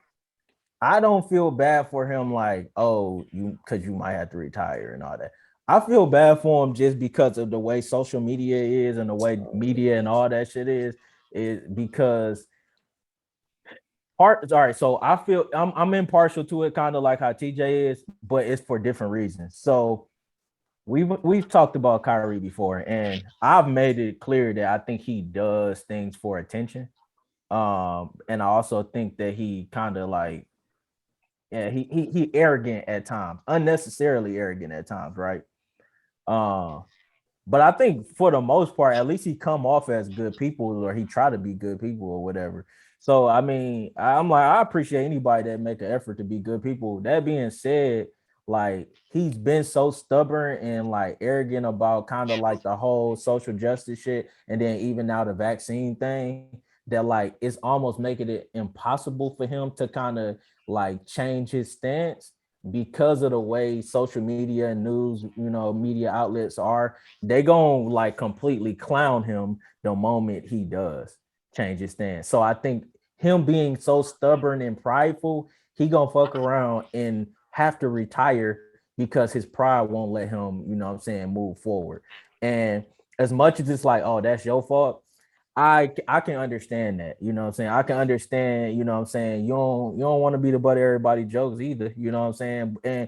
I don't feel bad for him like, because you might have to retire and all that. I feel bad for him just because of the way social media is and the way media and all that shit is because all right. So I feel I'm impartial to it, kind of like how TJ is, but it's for different reasons. So we've talked about Kyrie before, and I've made it clear that I think he does things for attention. And I also think that he kind of like, yeah, he arrogant at times, unnecessarily arrogant at times, right? But I think for the most part, at least he come off as good people, or he try to be good people, or whatever. So I mean, I'm like, I appreciate anybody that make an effort to be good people. That being said, like he's been so stubborn and like arrogant about kind of like the whole social justice shit, and then even now the vaccine thing, that like it's almost making it impossible for him to kind of like change his stance because of the way social media and news, media outlets are. They gonna like completely clown him the moment he does change his stance. So I think him being so stubborn and prideful, he gonna fuck around and have to retire because his pride won't let him, move forward. And as much as it's like, oh, that's your fault, I can understand that, I can understand, you don't want to be the butt of everybody's jokes either, and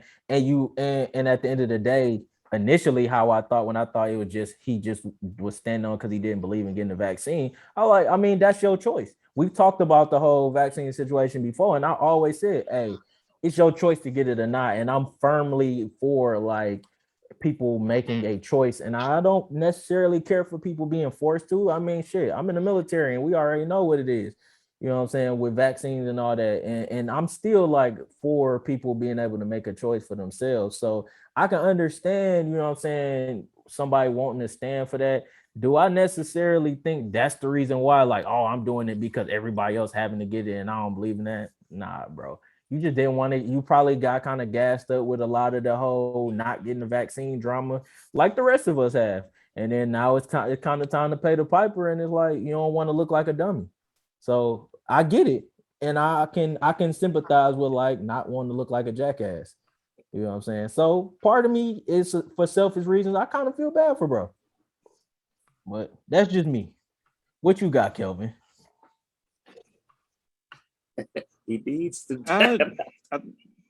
at the end of the day, initially how I thought when I thought it was just he just was standing on because he didn't believe in getting the vaccine. I mean, that's your choice. We've talked about the whole vaccine situation before, and I always said, hey, it's your choice to get it or not. And I'm firmly for like people making a choice, and I don't necessarily care for people being forced to. I mean, shit, I'm in the military and we already know what it is, with vaccines and all that. And I'm still like for people being able to make a choice for themselves. So I can understand, somebody wanting to stand for that. Do I necessarily think that's the reason why, like, oh, I'm doing it because everybody else having to get it and I don't believe in that? Nah, bro. You just didn't want it. You probably got kind of gassed up with a lot of the whole not getting the vaccine drama, like the rest of us have. And then now it's kind of time to pay the piper, and it's like you don't want to look like a dummy. So I get it, and I can sympathize with like not wanting to look like a jackass. You know what I'm saying? So part of me is for selfish reasons. I kind of feel bad for bro, but that's just me. What you got, Kelvin? He needs to.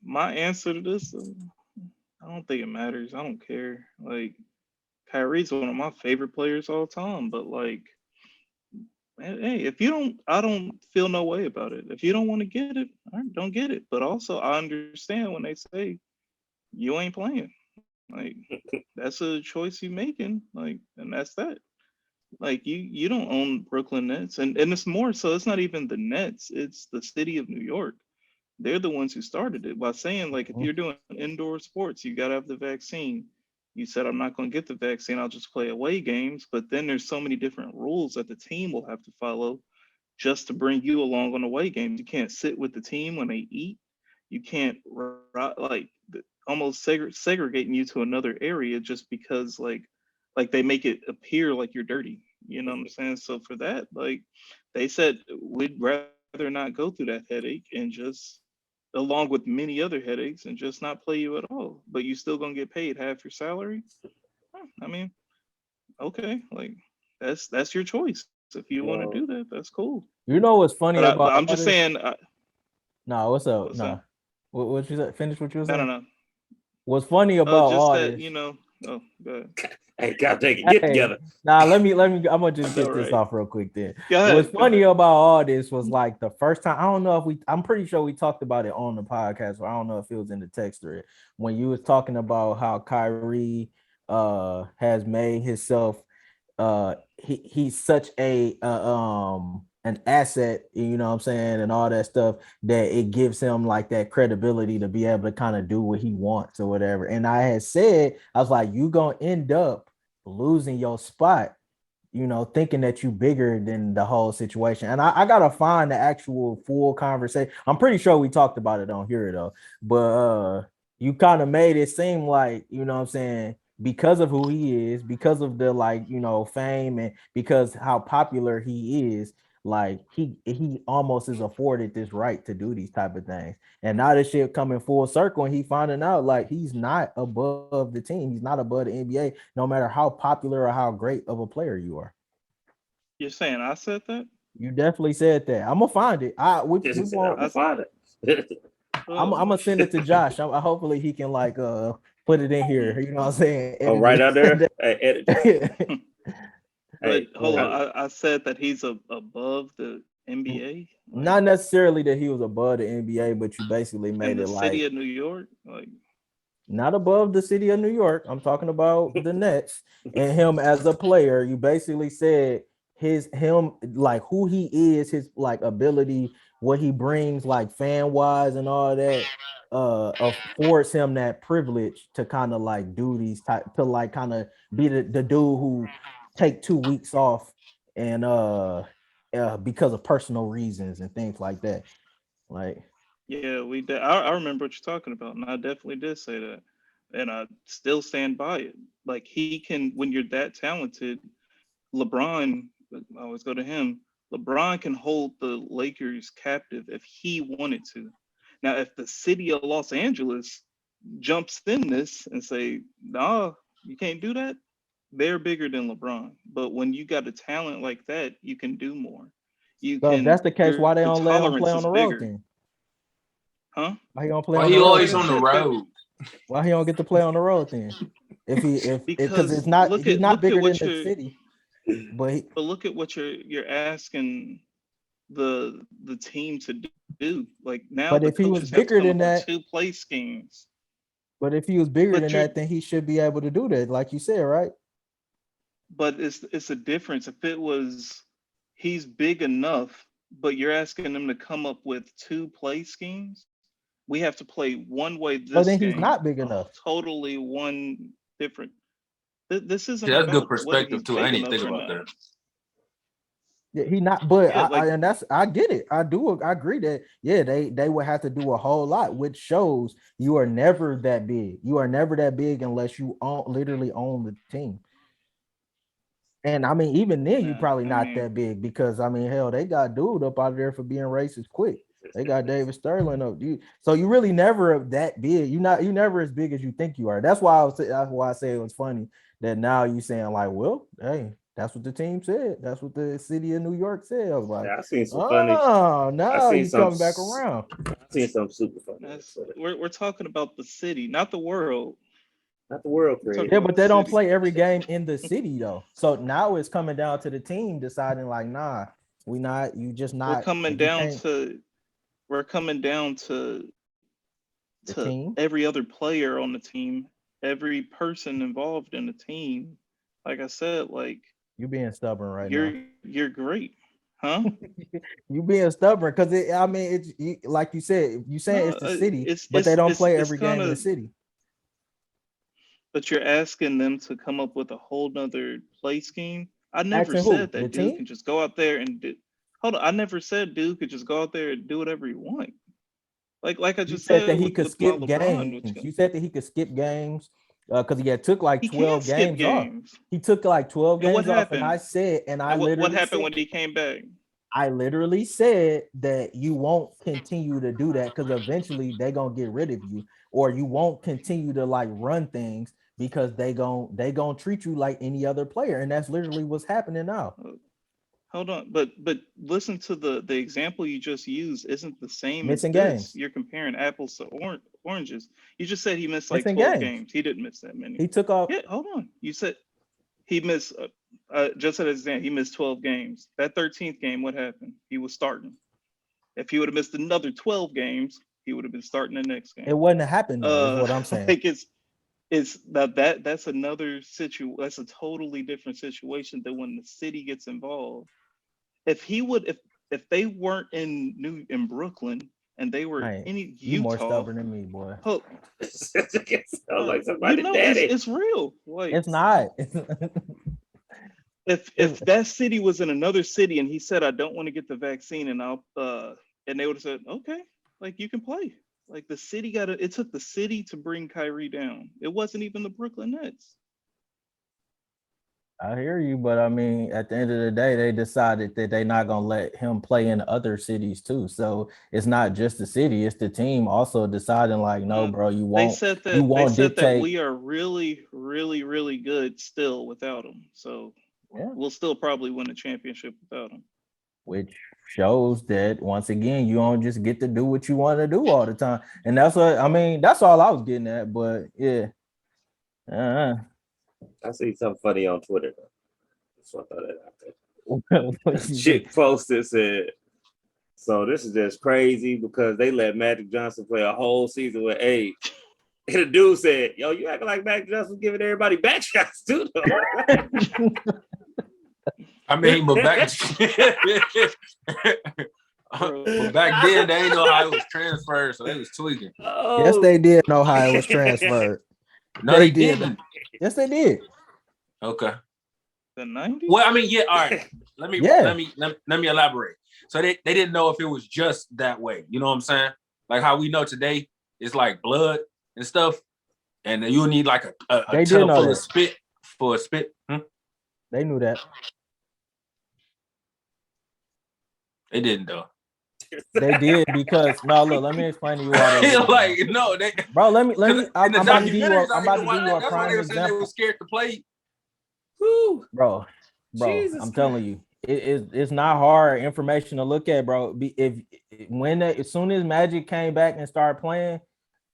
My answer to this, I don't think it matters. I don't care. Like, Kyrie's one of my favorite players all time, but like, hey, if you don't, I don't feel no way about it. If you don't want to get it, all right, don't get it. But also, I understand when they say you ain't playing. Like, that's a choice you're making. Like, and that's that. Like, you don't own Brooklyn Nets, and it's more so. It's not even the Nets. It's the city of New York. They're the ones who started it by saying, like, if you're doing indoor sports, you got to have the vaccine. You said, I'm not going to get the vaccine. I'll just play away games. But then there's so many different rules that the team will have to follow just to bring you along on away games. You can't sit with the team when they eat. You can't like almost segregating you to another area just because like they make it appear like you're dirty. You know what I'm saying? So for that, like they said, we'd rather not go through that headache and just along with many other headaches and just not play you at all. But you still gonna get paid half your salary. I mean, okay, like that's your choice. If you want to do that, that's cool. You know what's funny But about I'm just saying. No, what's up? What's No, that? what you said? Finish what you were I saying. don't know. What's funny about Just all that this? Oh, go ahead. Hey, God, take it. Get together. Nah, let me. I'm gonna just get All this right. off real quick. Then Go ahead. what's funny about all this was like the first time. I don't know if we. I'm pretty sure we talked about it on the podcast, but I don't know if it was in the text thread when you was talking about how Kyrie has made himself he's such a an asset, what I'm saying, and all that stuff, that it gives him like that credibility to be able to kind of do what he wants or whatever. And I had said, I was like, you gonna end up losing your spot, thinking that you bigger than the whole situation. And I gotta find the actual full conversation. I'm pretty sure we talked about it on here though, but you kind of made it seem like, what I'm saying, because of who he is, because of the fame, and because how popular he is, like he almost is afforded this right to do these type of things. And now this shit coming full circle, and he finding out like he's not above the team, he's not above the NBA, no matter how popular or how great of a player you are. You're saying I said that? You definitely said that. I'm gonna find it. We won't. Find it. I'm gonna send it to Josh. Hopefully he can like put it in here. You know what I'm saying? Oh, right out there. Hey, edit. But hold on, I said that he's above the NBA. Not necessarily that he was above the NBA, but you basically made it like city of New York, like not above the city of New York. I'm talking about the Nets and him as a player. You basically said him like who he is, his like ability, what he brings, like fan wise and all that, affords him that privilege to kind of like do these type, to like kind of be the dude who take 2 weeks off and because of personal reasons and things like that. Like, Yeah, we did. I remember what you're talking about, and I definitely did say that, and I still stand by it. Like he can, when you're that talented, LeBron. I always go to him. LeBron can hold the Lakers captive if he wanted to. Now, if the city of Los Angeles jumps in this and say, "Nah, you can't do that," they're bigger than LeBron. But when you got a talent like that, you can do more. You so if can. that's the case, why they Your don't let him play tolerance on is the road bigger, then? huh? Why he don't play Why on he the road? always then? on the road? Why he don't get to play on the road then? Because Because it's not look he's at not bigger than what the you're. city. But But look at what you're asking the team to do. Like now, the if he was coaches have to bigger come than up with that, 2 play schemes. but if he was bigger But than you're that, then he should be able to do that, like you said, right? but it's a difference. If it was he's big enough, but you're asking them to come up with 2 play schemes, we have to play one way So this then he's game, not big enough. totally one different. This isn't Yeah, that's good about whether perspective he's too. I big didn't even enough think or about not. that. Yeah, he not, but Yeah, like and that's I get it. I agree that they would have to do a whole lot, which shows you are never that big. You are never that big unless you literally own the team. And I mean, even then, you nah, probably I not mean, that big because I mean, hell, they got dude up out of there for being racist quick. They got David Sterling up. So you really never that big. You never as big as you think you are. That's why I say it was funny that now you saying like, well, hey, that's what the team said. That's what the city of New York said. I was like, Yeah, I seen some funny. oh, I now seen you some. coming back around. I seen something super funny. that's we're talking about the city, not the world. Not the world, We're Craig. talking Yeah, about but the they don't city. play every game in the city though. So now it's coming down to the team deciding like, nah, we not. You just We're not. coming If you down can't, to we're coming down the to team. every other player on the team, every person involved in the team. Like I said, like You being stubborn right now. you're great, huh? You being stubborn because I mean, like you said, you saying No, it's the city, it's but they don't play it's every kind game in the of. city. But you're asking them to come up with a whole nother play scheme. I never Asking who? said The that dude team? can just go out there and do. Hold on, I never said dude could just go out there and do whatever he want. Like I You just said said that he could with my skip LeBron, games. You said that he could skip games because he had took like he can 12 skip games off. games. He took like 12 And what games off, and I happened? said, and I And what literally happened said, when he came back? I literally said that you won't continue to do that because eventually they're gonna get rid of you, or you won't continue to like run things because they gonna treat you like any other player, and that's literally what's happening now. Hold on, but listen to the example you just used isn't the same as Missing this. games, You're comparing apples to oranges. You just said he missed like missing 12 games. games. He didn't miss that many. He took off. Yeah, hold on. You said he missed just as an example, he missed 12 games. That 13th game, what happened? He was starting. If he would have missed another 12 games, he would have been starting the next It game. wouldn't have happened though. Is what I'm saying. Like it's that's another that's a totally different situation than when the city gets involved. If he would if they weren't in Brooklyn and they were Hey, in you more Utah, stubborn than me, boy. oh, Sounds like you somebody know daddy. it's real. Like It's not. if that city was in another city and he said I don't want to get the vaccine and I'll and they would have said okay, like you can play. Like the city it took the city to bring Kyrie down. It wasn't even the Brooklyn Nets. I hear you, but I mean, at the end of the day, they decided that they're not gonna let him play in other cities too. So it's not just the city; it's the team also deciding, like, no, bro, you They won't said that dictate. we are really, really, really good still without him. So Yeah, we'll still probably win the championship without him. which shows that once again, you don't just get to do what you want to do all the time, and that's what I mean. That's all I was getting at. But yeah, I see something funny on Twitter. So I thought that out there. What you Chick say? posted said, so this is just crazy because they let Magic Johnson play a whole season with AIDS. And the dude said, yo, you acting like Magic Johnson was giving everybody back shots too. I mean, but back then they ain't know how it was transferred, so they was tweaking. Oh, Yes, they did know how it was transferred. No, they didn't. Yes, they did. Okay. The 90s? Well, I mean, yeah, all right. let me Yeah. let me elaborate. So they didn't know if it was just that way. You know what I'm saying? Like how we know today it's like blood and stuff, and then you'll need like a They did tub know full that. of spit for a spit. They knew that. They didn't though. They did because no, look, let me explain to you why they did. Like no, they Bro, let me. in the I'm about to give you. documentaries, I'm about to give you a that's why they prime were saying they example, were scared to play. Whew. bro. Jesus I'm telling you, it's not hard information to look at, bro. As soon as Magic came back and started playing,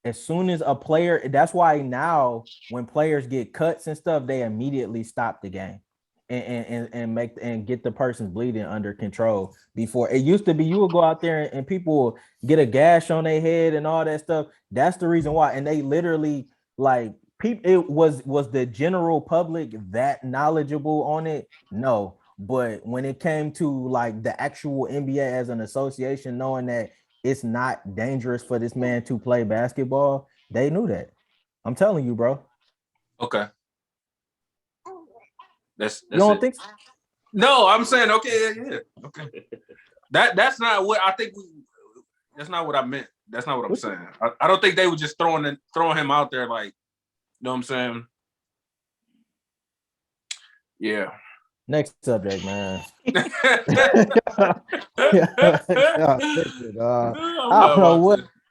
as soon as a player, that's why now when players get cuts and stuff, they immediately stop the game and get the person's bleeding under control. Before it used to be, you would go out there and people get a gash on their head and all that stuff. That's the reason why. And they literally like people. It was the general public that knowledgeable on it? No, but when it came to like the actual NBA as an association, knowing that it's not dangerous for this man to play basketball, they knew that. I'm telling you, bro. Okay. That's You don't it. think so? No, I'm saying okay, yeah. Okay. That's not what I think. That's not what I meant. That's not what I'm saying. I don't think they were just throwing him out there like, you know what I'm saying? Yeah. Next subject, man.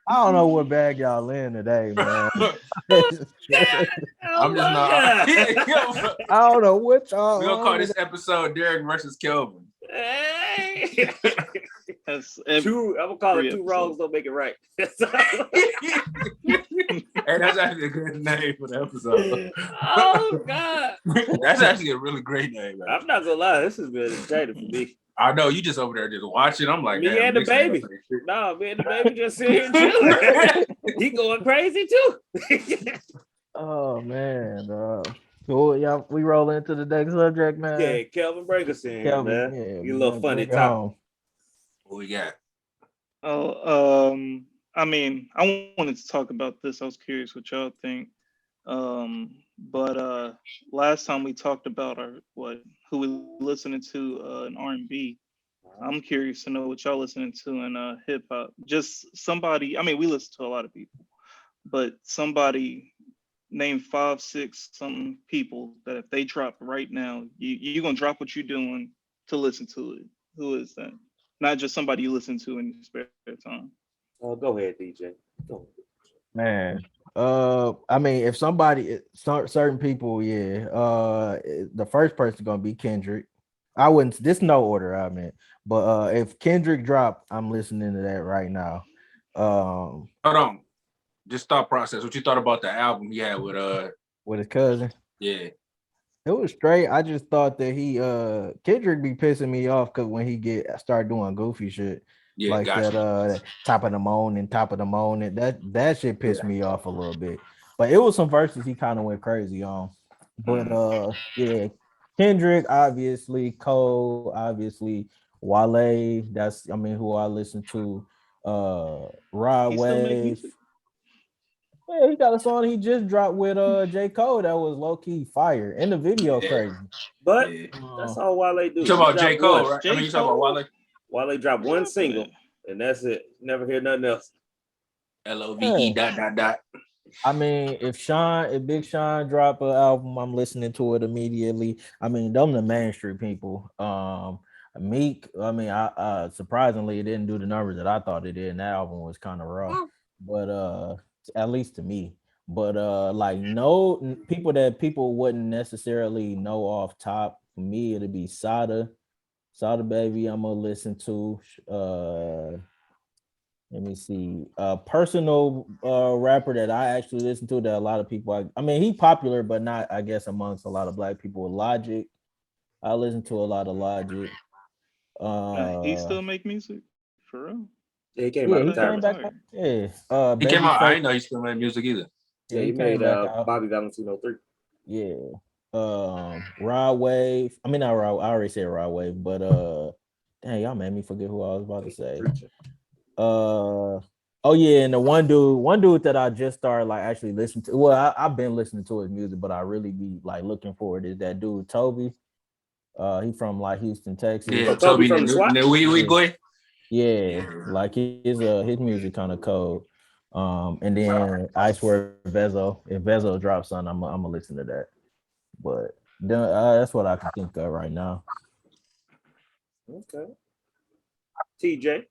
I don't know what bag y'all in today, man. I'm just not. I don't know what y'all. We're gonna call this episode Derek versus Kelvin. Hey. That's I'm gonna call it two wrongs don't make it right. Hey, that's actually a good name for the episode. Oh God, that's actually a really great name. Man. I'm not gonna lie, this has been entertaining for me. I know you just over there just watching. I'm like, me and the baby. No, me and the baby just sitting here chilling. He going crazy too. Oh man, cool. Yeah, we roll into the next subject, man. Yeah, Kelvin Brankerson, man. Yeah, You a little funny topic. What we got? I mean, I wanted to talk about this. I was curious what y'all think. But last time we talked about who we listening to in R&B. I'm curious to know what y'all listening to in hip hop. Just somebody. I mean, we listen to a lot of people, but somebody name 5, 6 something people that if they drop right now, you're gonna drop what you're doing to listen to it. Who is that? Not just somebody you listen to in your spare time. Go ahead, DJ. Go ahead. Man, I mean, if certain people, yeah, the first person gonna be Kendrick. I wouldn't. This no order, I meant, but if Kendrick drop, I'm listening to that right now. Hold on, just thought process. What you thought about the album he had with his cousin? Yeah, it was straight. I just thought that Kendrick be pissing me off because when he start doing goofy shit. Yeah, like gotcha. That top of the moan, that shit pissed me off a little bit. But it was some verses he kind of went crazy on. But yeah, Kendrick, obviously, Cole, obviously, Wale, that's who I listen to. Rod Wave. Yeah, he got a song he just dropped with J. Cole that was low-key fire. And the video crazy. But that's all Wale do. You talking about J. Cole, right? You talking about Wale? Wale dropped one single, and that's it. Never hear nothing else. LOVE ... I mean, if Big Sean drop an album, I'm listening to it immediately. I mean, them the mainstream people. Meek, I surprisingly it didn't do the numbers that I thought it did, and that album was kind of rough. But at least to me. But no people that people wouldn't necessarily know off top. For me, it'd be Sada Baby. I'm gonna listen to. Let me see. Personal rapper that I actually listen to that a lot of people. He popular, but not, I guess, amongst a lot of black people. Logic. I listen to a lot of Logic. He still make music for real. Yeah, he came out. He came back. Yeah. He came out. I didn't know he still made music either. Yeah, he made Bobby Valentino 3. Yeah. Rod Wave. Not Rod. I already said Rod Wave, but dang, y'all made me forget who I was about to say. Oh yeah, and the one dude that I just started actually listening to. Well, I've been listening to his music, but I really be looking forward is that dude Toby. He from like Houston, Texas. Yeah, Toby Toby from the SWAT? we go. Yeah, like his music kind of cold. And then I swear Vezo, if Vezo drops something, I'm gonna listen to that. But that's what I can think of right now. Okay. TJ.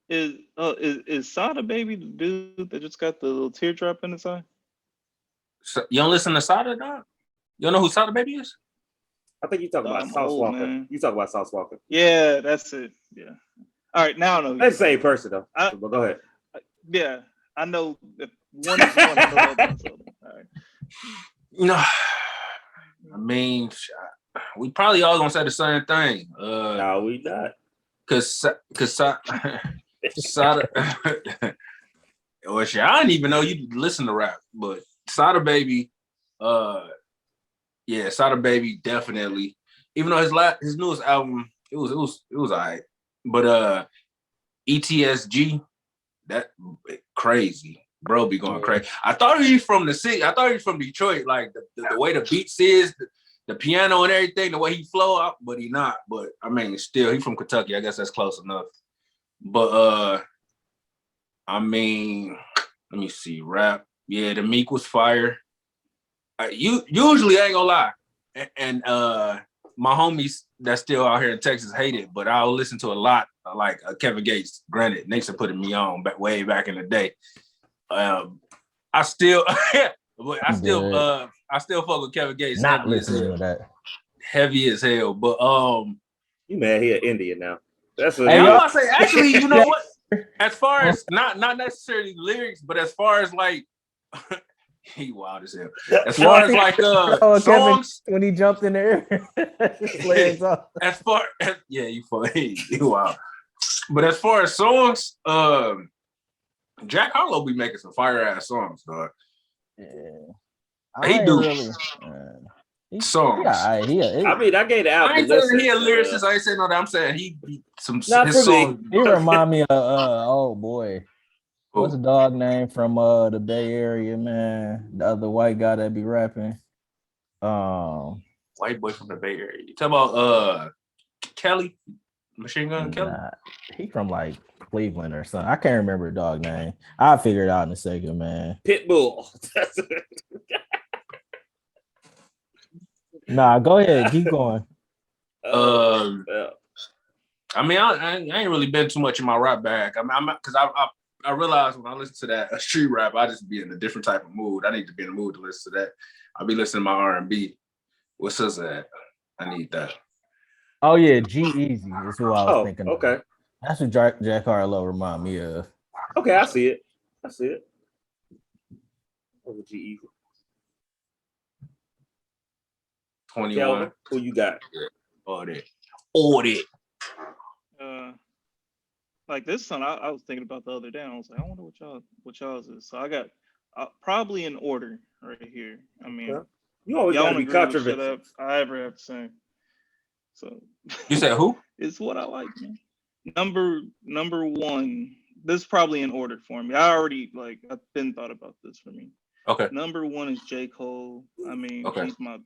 Is Sada Baby the dude that just got the little teardrop in his eye? So, you don't listen to Sada, dog? You don't know who Sada Baby is? I think you talking about I'm Sauce old, Walker. man. You talk about Sauce Walker. Yeah, that's it. Yeah. All right, now I know. That's the same person though. But go ahead. Yeah, I know if one is one, I know the other one's the other. All right. No, I mean, we probably all gonna say the same thing. No, we not. Cause Sada. Well, shit, I didn't even know you listen to rap, but Sada Baby, yeah, Sada Baby definitely. Even though his newest album, it was alright, but ETSG, that crazy, bro, be going crazy. I thought he from the city. I thought he was from Detroit, like the way the beats is, the piano and everything, the way he flow out, but he not. But I mean, still, he from Kentucky. I guess that's close enough. But I mean, let me see, rap. Yeah, the Meek was fire. Usually, I ain't gonna lie, and my homies that's still out here in Texas hate it, but I'll listen to a lot like Kevin Gates. Granted, Nixon putting me on way back in the day. I still fuck with Kevin Gates. Not listening to that. Heavy as hell, but you mad here Indian now. That's I'm about to say, actually, you know what? As far as not necessarily lyrics, but as far as like he wild as hell. As far as like songs when he jumped in the air. As far as you wild. But as far as songs, Jack Harlow be making some fire ass songs, dog. Yeah. He do. Really, songs. I mean, I gave the album. I ain't saying he a lyricist. I ain't saying no that. I'm saying he some his songs. He remind me of oh boy. What's the dog name from the Bay Area, man? The other white guy that be rapping. White boy from the Bay Area. You talking about Kelly? Machine Gun Kelly? Nah, he from like Cleveland or something. I can't remember the dog name. I'll figure it out in a second, man. Pitbull. Nah, go ahead. Keep going. I mean, I ain't really been too much in my rap bag. Because I realized when I listen to that street rap, I just be in a different type of mood. I need to be in the mood to listen to that. I'll be listening to my R&B. What's this at? I need that. Oh yeah, G-Eazy is who I was thinking. Okay. Of. That's what Jack Harlow remind me of. Okay, I see it. Over G-Eazy. 21. Kelvin, who you got? All that. Like this song, I was thinking about the other day. And I was like, I wonder what y'all's is. So I got probably in order right here. I mean, you always gotta be controversial. I ever have to say. So you said who? It's what I like, man. Number one. This is probably in order for me. I've been thought about this for me. Okay. Number one is J. Cole. I mean, he's my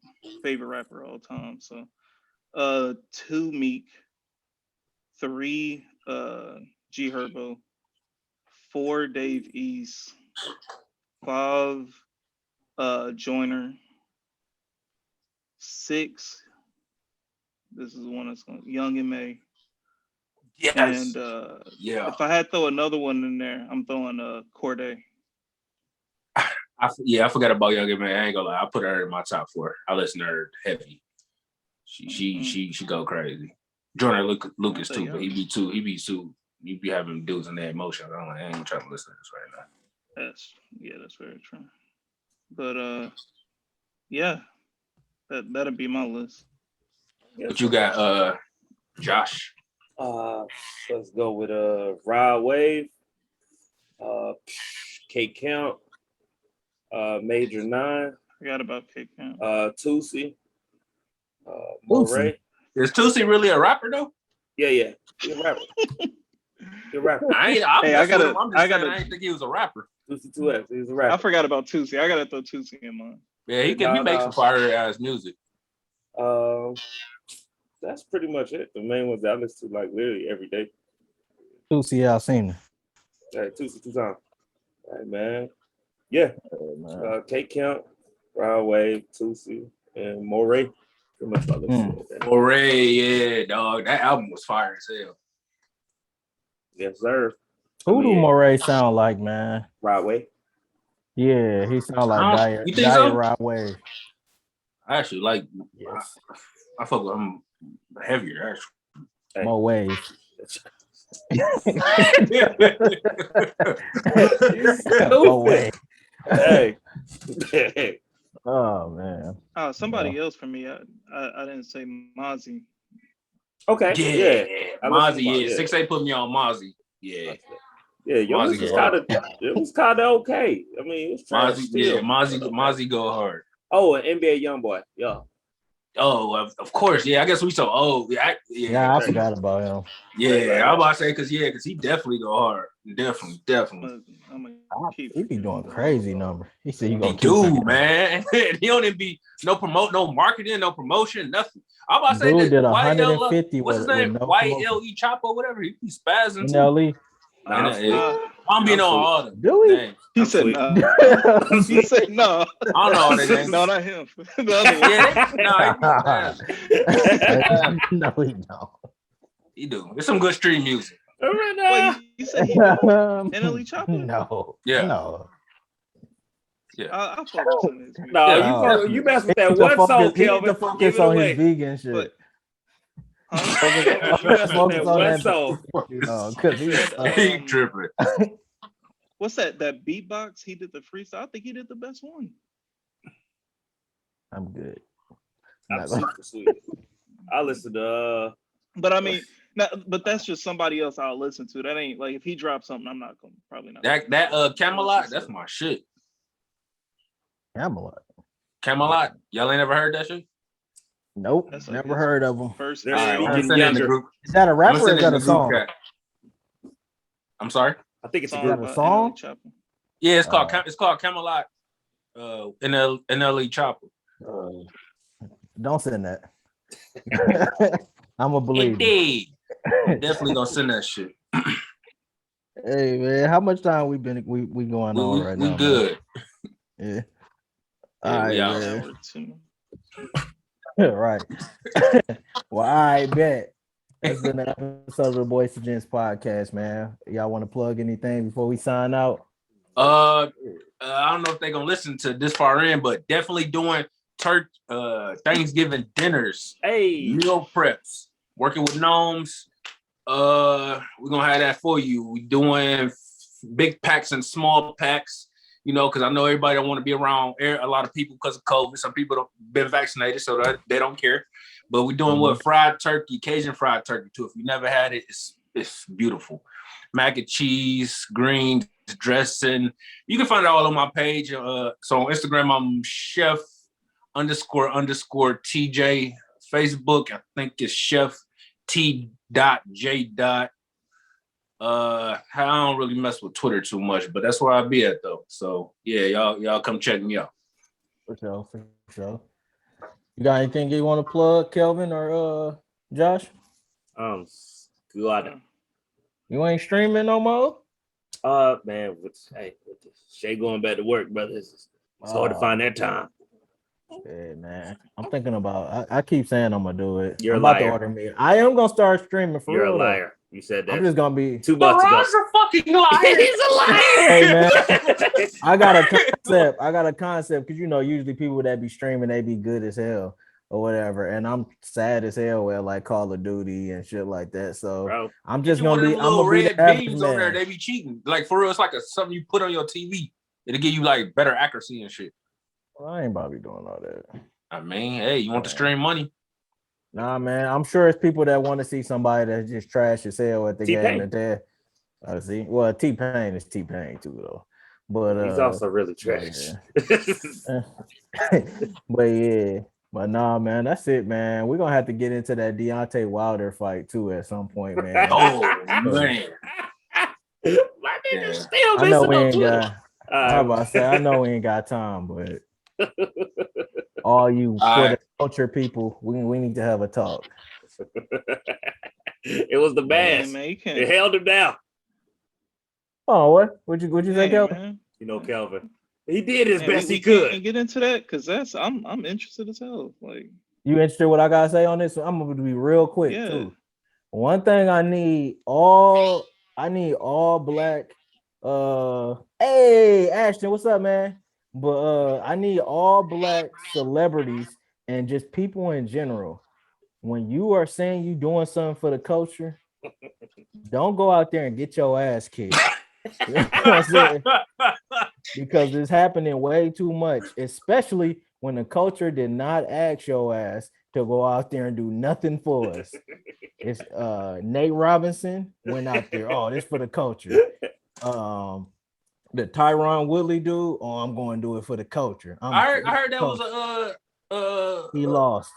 favorite rapper of all time. So 2 Meek, 3 G Herbo, 4 Dave East, 5 Joyner, 6. This is the one that's going Young M.A. Yes. And if I had to throw another one in there, I'm throwing Corday. I forgot about Young M.A. I ain't gonna lie. I put her in my top 4. I listen to her heavy. She go crazy. Jordan Lucas too, but he be too. You be having dudes in their emotions. I ain't trying to listen to this right now. That's very true. But that'd be my list. But you got Josh. Let's go with Rod Wave, K Count, Major 9. Forgot about K Count. Tootsie, Moray. Is Tootsie really a rapper though? Yeah. He's a rapper. I didn't think he was a rapper. Tootsie 2X, he's a rapper. I forgot about Tootsie. I gotta throw Tootsie in mine. Yeah, he make some fire ass music. That's pretty much it. The main ones that I listen to like literally every day. Tusi Alcina. Hey, two times. All right, man. Yeah. K Count, Rod Wave, Tusi, and Moray. Pretty much what I listen to that. Moray, yeah, dog. That album was fire as hell. Yes, sir. Who do Moray sound like, man? Rod Wave. Yeah, he sound like Dire. You think Dire so? Rod Wave. I actually like. Yes. I fuck with him heavier. Actually. Hey. More waves. More waves. Hey. Oh man. Somebody else for me. I didn't say Mozzie. Okay. Yeah. Mozzie. Yeah. 6'8" put me on Mozzie. Yeah. Yeah. It was kind of okay. I mean, it was trash. Mozzie go hard. Oh, an NBA YoungBoy. Yeah. Oh, of course. Yeah, I guess we so old. I forgot about him. Yeah, I was about to say because he definitely go hard. Definitely. He be doing crazy number. He said he gonna do, man. He don't even be no marketing, no promotion, nothing. I'm about to say dude that did 150. what's his name? YLE Chapo, whatever. He be spazzing. NLE. I'm being on all them. Do we? Names. He said no. He said no. I don't know all their names. No, not him. No, he don't. He do. It's some good street music. Wait, you said he NLE Chopper? No. Yeah. No. Yeah. I focus on this. No, you mess with that one song, Kelvin. The focus on his vegan shit. But, Focus on that song. Because he tripping. What's that beatbox? He did the freestyle. I think he did the best one. I'm good. I'm super sweet. I listen to but I mean, but that's just somebody else I'll listen to. That ain't like if he drops something, I'm not gonna probably not. That Camelot, that's my shit. Camelot. Y'all ain't never heard that shit? Nope, never heard of him. First, Is that a rapper or is that a song? I'm sorry. I think it's a song. Yeah, it's called Camelot. NLE Chopper. Don't send that. I'm gonna believe. Indeed. Definitely gonna send that shit. Hey man, how much time we going on right now? We good. Man? Yeah. All right, man. Right. Well, I bet. It's been an episode of the Boyz Gents Podcast, man. Y'all want to plug anything before we sign out? I don't know if they're gonna listen to this far in, but definitely doing Thanksgiving dinners, meal preps, working with gnomes. We're gonna have that for you. We're doing big packs and small packs, because I know everybody don't want to be around a lot of people because of COVID. Some people don't been vaccinated, so they don't care. But we're doing fried turkey, Cajun fried turkey too. If you never had it, it's beautiful. Mac and cheese, greens, dressing. You can find it all on my page. So on Instagram, I'm chef__TJ. Facebook, I think it's chef T.J. I don't really mess with Twitter too much, but that's where I be at though. So yeah, y'all come check me out. For sure. You got anything you want to plug, Kelvin or Josh? Good. You ain't streaming no more? Man, with Shay going back to work, brother, it's hard to find that time. Yeah, man. I'm thinking about. I keep saying I'm gonna do it. You're I'm a about liar. to order me. I am gonna start streaming for You're real. a liar. You said that. I'm just gonna be 2 months ago. Ron's a fucking liar. He's a liar. Hey man, I got a concept because usually people that be streaming they be good as hell or whatever, and I'm sad as hell with like Call of Duty and shit like that. So Bro, I'm just You gonna one be. of I'm them gonna be little the red average beams on there. man. They be cheating. Like for real, it's like something you put on your TV. It'll give you like better accuracy and shit. Well, I ain't about to be doing all that. I mean, hey, you want to stream money? Nah, man. I'm sure it's people that want to see somebody that's just trash as hell at the T-Pain. game. And that I see. Well, T-Pain is T-Pain too, though. But he's also really trash. Yeah. But nah, man, that's it, man. We're gonna have to get into that Deontay Wilder fight too at some point, man. Oh man, My nigga still I know missing we on ain't Twitter. got. I about to say, I know we ain't got time, but all you Twitter culture people, we need to have a talk. It was the mask. Man, you It can't. held him down. Oh, what? What'd you say, Dang, Kelvin? man. You know, Calvin. He did his Man, best we he could. can't get into that because I'm interested as hell. Like, You interested in what I gotta say on this? I'm gonna be real quick yeah. too. One thing I need all black. Hey Ashton, what's up, man? But I need all black celebrities and just people in general. When you are saying you doing something for the culture, don't go out there and get your ass kicked. You know what I'm saying? Because it's happening way too much, especially when the culture did not ask your ass to go out there and do nothing for us. It's Nate Robinson went out there. Oh, this for the culture. The Tyron Woodley dude. Oh, I'm going to do it for the culture. I heard that was he lost.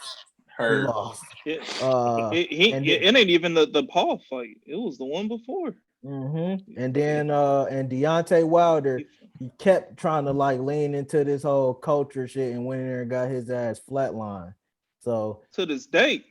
Heard. He lost. It ain't even the Paul fight. It was the one before. And then and Deontay Wilder, he kept trying to like lean into this whole culture shit and went in there and got his ass flatlined. So to this day.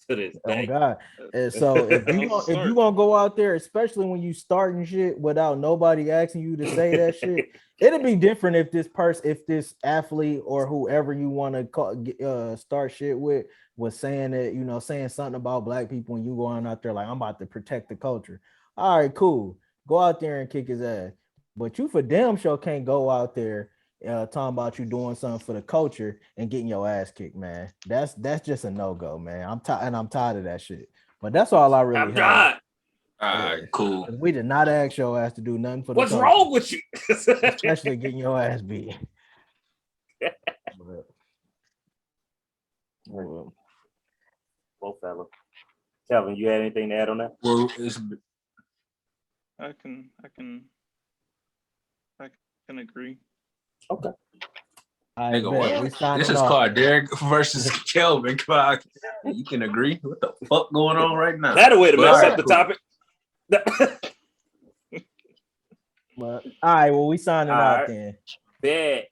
Oh God! And so if you gonna go out there, especially when you starting shit without nobody asking you to say that shit, it'd be different if this athlete or whoever you want to start shit with was saying that, you know, saying something about black people and you going out there like, I'm about to protect the culture. All right, cool. Go out there and kick his ass. But you for damn sure can't go out there talking about you doing something for the culture and getting your ass kicked, man. That's just a no-go, man. I'm tired of that shit. But that's all I really have. All right, cool. We did not ask your ass to do nothing for the What's culture, wrong with you? especially getting your ass beat. Well, fella. Calvin, you had anything to add on that? Well, I can agree. Okay. This is called Derek versus Kelvin. You can agree. What the fuck going on right now? That'll way to mess up the topic. All right, well, we signing out then. Bet.